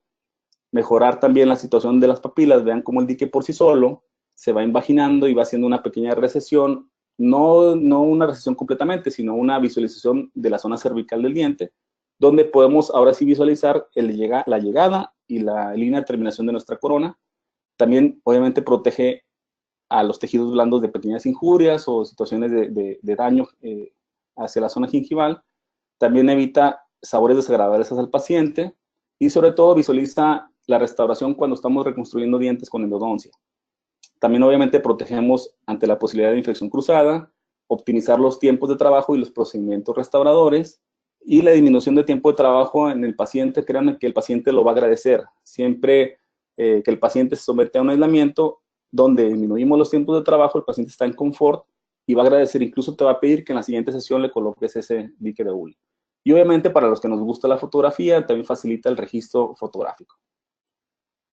Mejorar también la situación de las papilas. Vean cómo el dique por sí solo se va invaginando y va haciendo una pequeña recesión, no una recesión completamente, sino una visualización de la zona cervical del diente, donde podemos ahora sí visualizar la llegada y la línea de terminación de nuestra corona. También, obviamente, protege a los tejidos blandos de pequeñas injurias o situaciones de daño hacia la zona gingival. También evita sabores desagradables al paciente y sobre todo visualiza la restauración cuando estamos reconstruyendo dientes con endodoncia. También obviamente protegemos ante la posibilidad de infección cruzada, optimizar los tiempos de trabajo y los procedimientos restauradores y la disminución de tiempo de trabajo en el paciente. Créanme que el paciente lo va a agradecer. Siempre que el paciente se somete a un aislamiento donde disminuimos los tiempos de trabajo, el paciente está en confort y va a agradecer, incluso te va a pedir que en la siguiente sesión le coloques ese dique de hule. Y obviamente para los que nos gusta la fotografía, también facilita el registro fotográfico.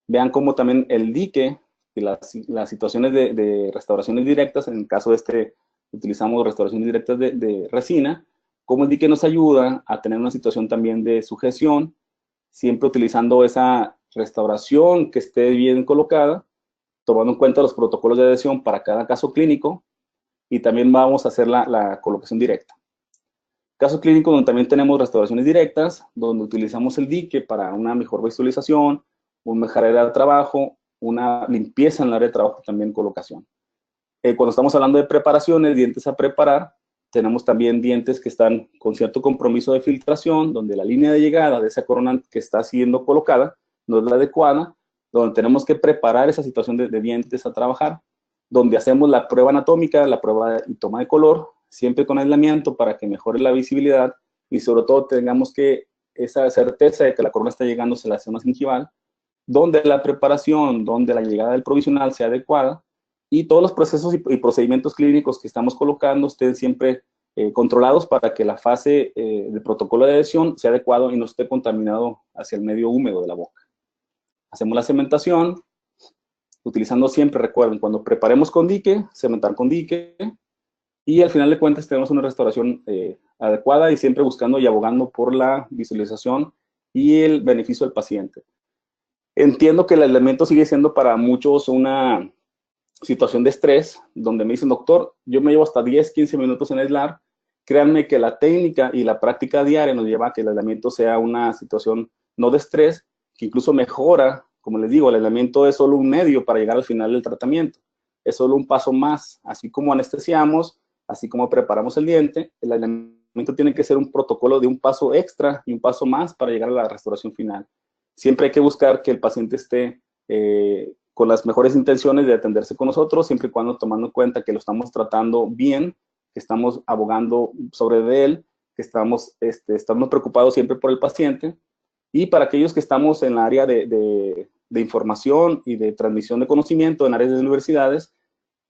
Vean cómo también el dique y las situaciones de restauraciones directas, en el caso de utilizamos restauraciones directas de resina, cómo el dique nos ayuda a tener una situación también de sujeción, siempre utilizando esa restauración que esté bien colocada, tomando en cuenta los protocolos de adhesión para cada caso clínico, y también vamos a hacer la colocación directa. Caso clínico donde también tenemos restauraciones directas, donde utilizamos el dique para una mejor visualización, un mejor área de trabajo, una limpieza en el área de trabajo, también colocación. Cuando estamos hablando de preparaciones, dientes a preparar, tenemos también dientes que están con cierto compromiso de filtración, donde la línea de llegada de esa corona que está siendo colocada no es la adecuada, donde tenemos que preparar esa situación de dientes a trabajar, donde hacemos la prueba anatómica, la prueba y toma de color, siempre con aislamiento para que mejore la visibilidad y sobre todo tengamos que esa certeza de que la corona está llegando hacia la zona gingival, donde la preparación, donde la llegada del provisional sea adecuada y todos los procesos y procedimientos clínicos que estamos colocando estén siempre controlados para que la fase de protocolo de adhesión sea adecuado y no esté contaminado hacia el medio húmedo de la boca. Hacemos la cementación, utilizando siempre, recuerden, cuando preparemos con dique, cementar con dique, y al final de cuentas tenemos una restauración adecuada y siempre buscando y abogando por la visualización y el beneficio del paciente. Entiendo que el aislamiento sigue siendo para muchos una situación de estrés, donde me dicen, doctor, yo me llevo hasta 10, 15 minutos en aislar. Créanme que la técnica y la práctica diaria nos lleva a que el aislamiento sea una situación no de estrés, que incluso mejora. Como les digo, el aislamiento es solo un medio para llegar al final del tratamiento. Es solo un paso más. Así como anestesiamos, así como preparamos el diente, el aislamiento tiene que ser un protocolo de un paso extra y un paso más para llegar a la restauración final. Siempre hay que buscar que el paciente esté con las mejores intenciones de atenderse con nosotros, siempre y cuando tomando en cuenta que lo estamos tratando bien, que estamos abogando sobre de él, que estamos preocupados siempre por el paciente. Y para aquellos que estamos en el área de información y de transmisión de conocimiento en áreas de universidades,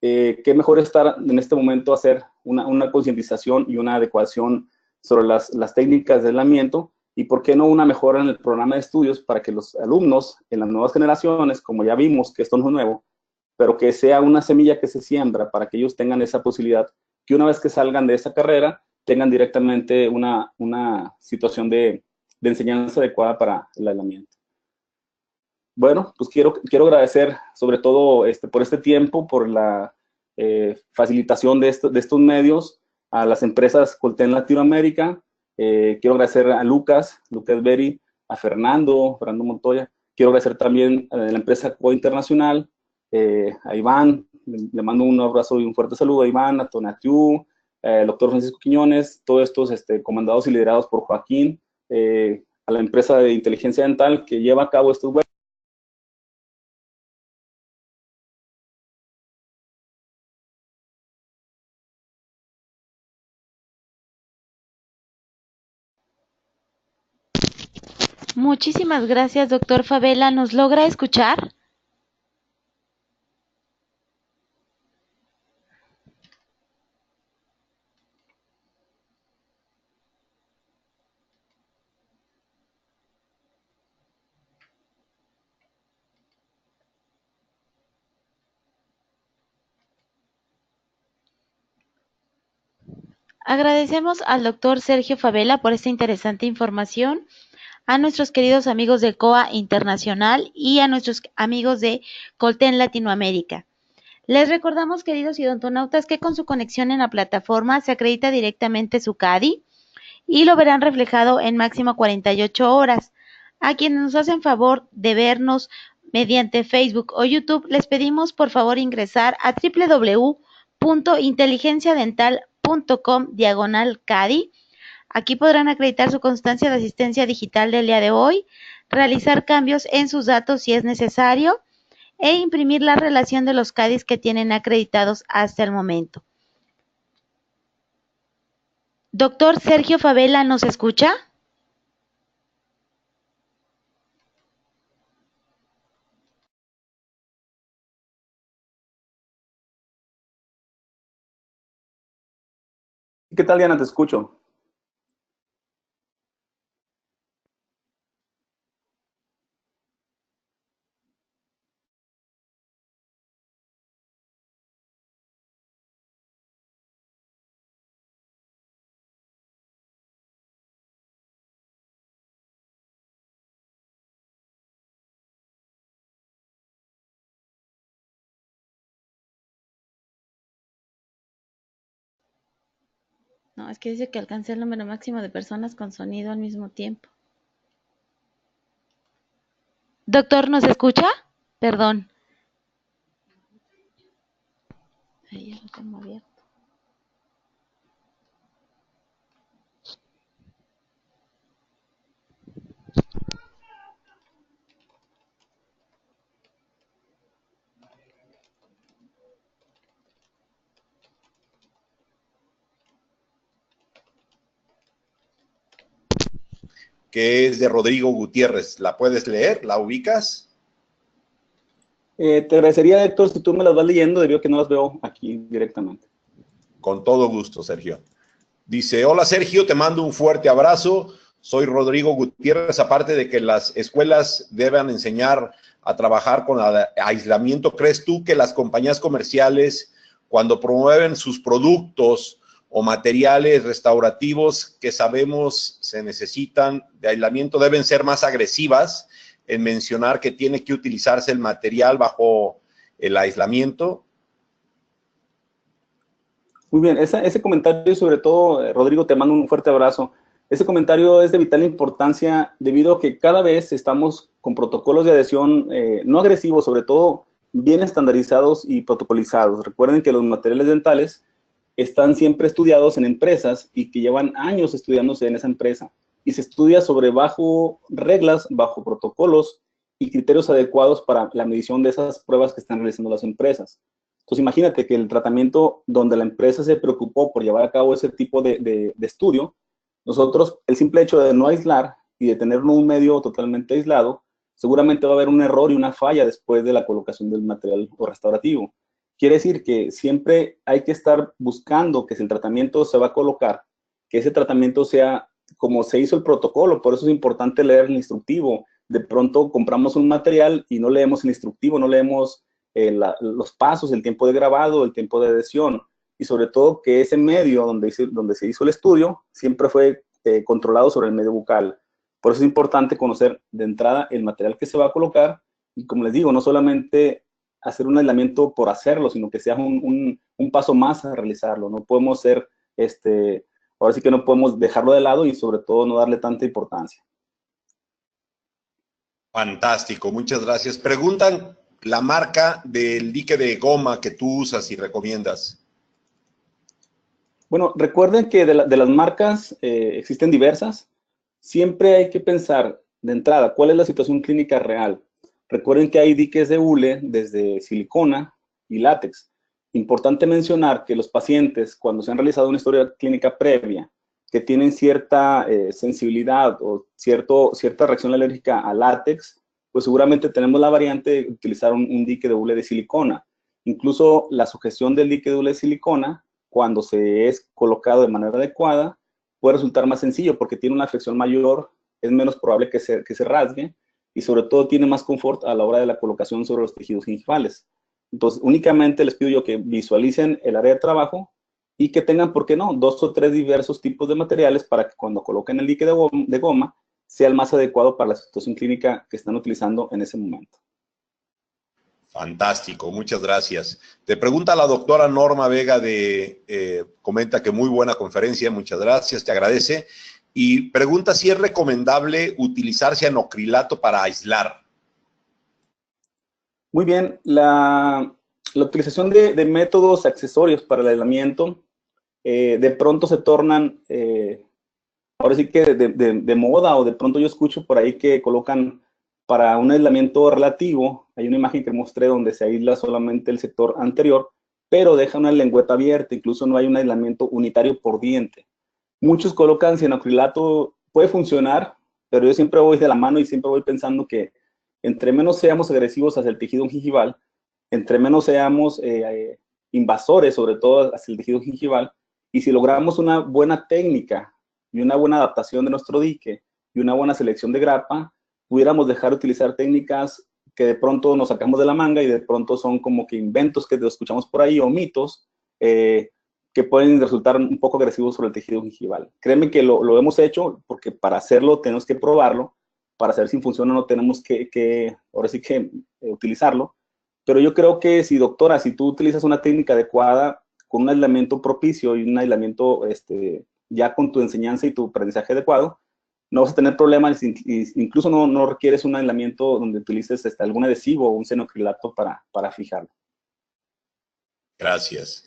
qué mejor estar en este momento hacer una concientización y una adecuación sobre las técnicas de aislamiento y por qué no una mejora en el programa de estudios para que los alumnos en las nuevas generaciones, como ya vimos que esto no es nuevo, pero que sea una semilla que se siembra para que ellos tengan esa posibilidad, que una vez que salgan de esa carrera, tengan directamente una situación de enseñanza adecuada para el aislamiento. Bueno, pues quiero agradecer sobre todo por este tiempo, por la facilitación de estos medios, a las empresas Colten Latinoamérica. Quiero agradecer a Lucas Berry, a Fernando Montoya. Quiero agradecer también a la empresa Co Internacional, a Iván, le mando un abrazo y un fuerte saludo a Iván, a Tonatiu, al doctor Francisco Quiñones, todos estos comandados y liderados por Joaquín, a la empresa de inteligencia dental que lleva a cabo estos webinars. Muchísimas gracias, doctor Favela. ¿Nos logra escuchar? Agradecemos al doctor Sergio Favela por esta interesante información, a nuestros queridos amigos de COA Internacional y a nuestros amigos de Colten Latinoamérica. Les recordamos, queridos odontonautas, que con su conexión en la plataforma se acredita directamente su CADI y lo verán reflejado en máximo 48 horas. A quienes nos hacen favor de vernos mediante Facebook o YouTube, les pedimos por favor ingresar a www.inteligenciadental.com/CADI. Aquí podrán acreditar su constancia de asistencia digital del día de hoy, realizar cambios en sus datos si es necesario e imprimir la relación de los CADIs que tienen acreditados hasta el momento. Doctor Sergio Favela, ¿nos escucha? ¿Qué tal, Diana? Te escucho. No, es que dice que alcancé el número máximo de personas con sonido al mismo tiempo. Doctor, ¿nos escucha? Perdón. Ahí ya lo tengo abierto. Que es de Rodrigo Gutiérrez. ¿La puedes leer? ¿La ubicas? Te agradecería, Héctor, si tú me las vas leyendo, debido a que no las veo aquí directamente. Con todo gusto, Sergio. Dice, hola Sergio, te mando un fuerte abrazo. Soy Rodrigo Gutiérrez. Aparte de que las escuelas deben enseñar a trabajar con aislamiento, ¿crees tú que las compañías comerciales, cuando promueven sus productos o materiales restaurativos que sabemos se necesitan de aislamiento, deben ser más agresivas en mencionar que tiene que utilizarse el material bajo el aislamiento? Muy bien, ese comentario, sobre todo, Rodrigo, te mando un fuerte abrazo. Ese comentario es de vital importancia debido a que cada vez estamos con protocolos de adhesión no agresivos, sobre todo bien estandarizados y protocolizados. Recuerden que los materiales dentales están siempre estudiados en empresas y que llevan años estudiándose en esa empresa. Y se estudia bajo reglas, bajo protocolos y criterios adecuados para la medición de esas pruebas que están realizando las empresas. Entonces, imagínate que el tratamiento donde la empresa se preocupó por llevar a cabo ese tipo de estudio, nosotros, el simple hecho de no aislar y de tener un medio totalmente aislado, seguramente va a haber un error y una falla después de la colocación del material restaurativo. Quiere decir que siempre hay que estar buscando que si el tratamiento se va a colocar, que ese tratamiento sea como se hizo el protocolo. Por eso es importante leer el instructivo. De pronto compramos un material y no leemos el instructivo, no leemos los pasos, el tiempo de grabado, el tiempo de adhesión, y sobre todo que ese medio donde se hizo el estudio siempre fue controlado sobre el medio bucal. Por eso es importante conocer de entrada el material que se va a colocar y, como les digo, no solamente hacer un aislamiento por hacerlo, sino que sea un paso más a realizarlo. No podemos ser, ahora sí que no podemos dejarlo de lado y sobre todo no darle tanta importancia. Fantástico, muchas gracias. Preguntan la marca del dique de goma que tú usas y recomiendas. Bueno, recuerden que de las marcas existen diversas. Siempre hay que pensar de entrada cuál es la situación clínica real. Recuerden que hay diques de hule desde silicona y látex. Importante mencionar que los pacientes, cuando se han realizado una historia clínica previa, que tienen cierta sensibilidad o cierta reacción alérgica a látex, pues seguramente tenemos la variante de utilizar un dique de hule de silicona. Incluso la sujeción del dique de hule de silicona, cuando se es colocado de manera adecuada, puede resultar más sencillo porque tiene una afección mayor, es menos probable que se rasgue y sobre todo tiene más confort a la hora de la colocación sobre los tejidos gingivales. Entonces, únicamente les pido yo que visualicen el área de trabajo y que tengan, ¿por qué no?, 2 o 3 diversos tipos de materiales para que cuando coloquen el dique de goma sea el más adecuado para la situación clínica que están utilizando en ese momento. Fantástico, muchas gracias. Te pregunta la doctora Norma Vega comenta que muy buena conferencia, muchas gracias, te agradece. Y pregunta si es recomendable utilizar cianocrilato para aislar. Muy bien, la utilización de métodos accesorios para el aislamiento de pronto se tornan, ahora sí que de moda, o de pronto yo escucho por ahí que colocan para un aislamiento relativo, hay una imagen que mostré donde se aísla solamente el sector anterior, pero deja una lengüeta abierta, incluso no hay un aislamiento unitario por diente. Muchos colocan cianoacrilato, puede funcionar, pero yo siempre voy de la mano y siempre voy pensando que entre menos seamos agresivos hacia el tejido gingival, entre menos seamos invasores, sobre todo hacia el tejido gingival, y si logramos una buena técnica y una buena adaptación de nuestro dique y una buena selección de grapa, pudiéramos dejar de utilizar técnicas que de pronto nos sacamos de la manga y de pronto son como que inventos que escuchamos por ahí o mitos que pueden resultar un poco agresivos sobre el tejido gingival. Créeme que lo hemos hecho porque para hacerlo tenemos que probarlo, para saber si funciona o no tenemos ahora sí que utilizarlo. Pero yo creo que si, doctora, si tú utilizas una técnica adecuada, con un aislamiento propicio y un aislamiento ya con tu enseñanza y tu aprendizaje adecuado, no vas a tener problemas, incluso no requieres un aislamiento donde utilices algún adhesivo o un cianoacrilato para fijarlo. Gracias.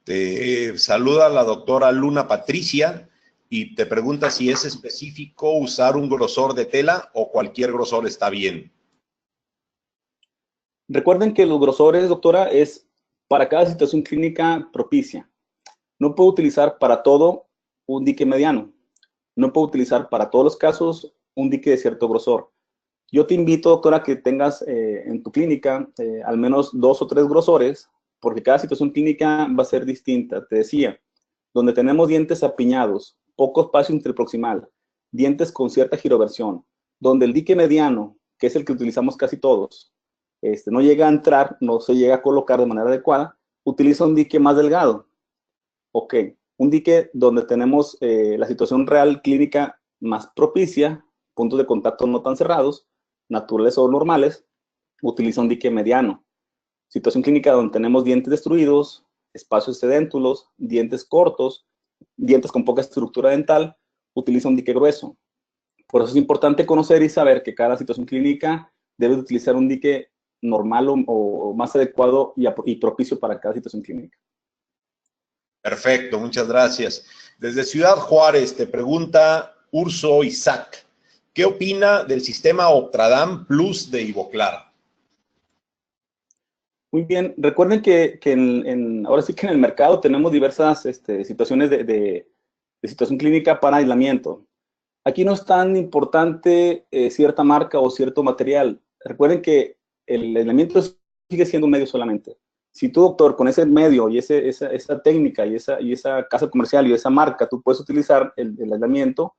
Te saluda la doctora Luna Patricia y te pregunta si es específico usar un grosor de tela o cualquier grosor está bien. Recuerden que los grosores, doctora, es para cada situación clínica propicia. No puedo utilizar para todo un dique mediano. No puedo utilizar para todos los casos un dique de cierto grosor. Yo te invito, doctora, que tengas en tu clínica al menos 2 o 3 grosores, porque cada situación clínica va a ser distinta. Te decía, donde tenemos dientes apiñados, poco espacio interproximal, dientes con cierta giroversión, donde el dique mediano, que es el que utilizamos casi todos, no llega a entrar, no se llega a colocar de manera adecuada, utiliza un dique más delgado. Ok, un dique donde tenemos la situación real clínica más propicia, puntos de contacto no tan cerrados, naturales o normales, utiliza un dique mediano. Situación clínica donde tenemos dientes destruidos, espacios sedéntulos, dientes cortos, dientes con poca estructura dental, utiliza un dique grueso. Por eso es importante conocer y saber que cada situación clínica debe utilizar un dique normal o más adecuado y propicio para cada situación clínica. Perfecto, muchas gracias. Desde Ciudad Juárez te pregunta Urso Isaac, ¿qué opina del sistema Optradam Plus de Ivoclar? Muy bien, recuerden que ahora sí que en el mercado tenemos diversas situaciones de situación clínica para aislamiento. Aquí no es tan importante cierta marca o cierto material. Recuerden que el aislamiento sigue siendo un medio solamente. Si tú, doctor, con ese medio y esa técnica y esa casa comercial y esa marca, tú puedes utilizar el aislamiento,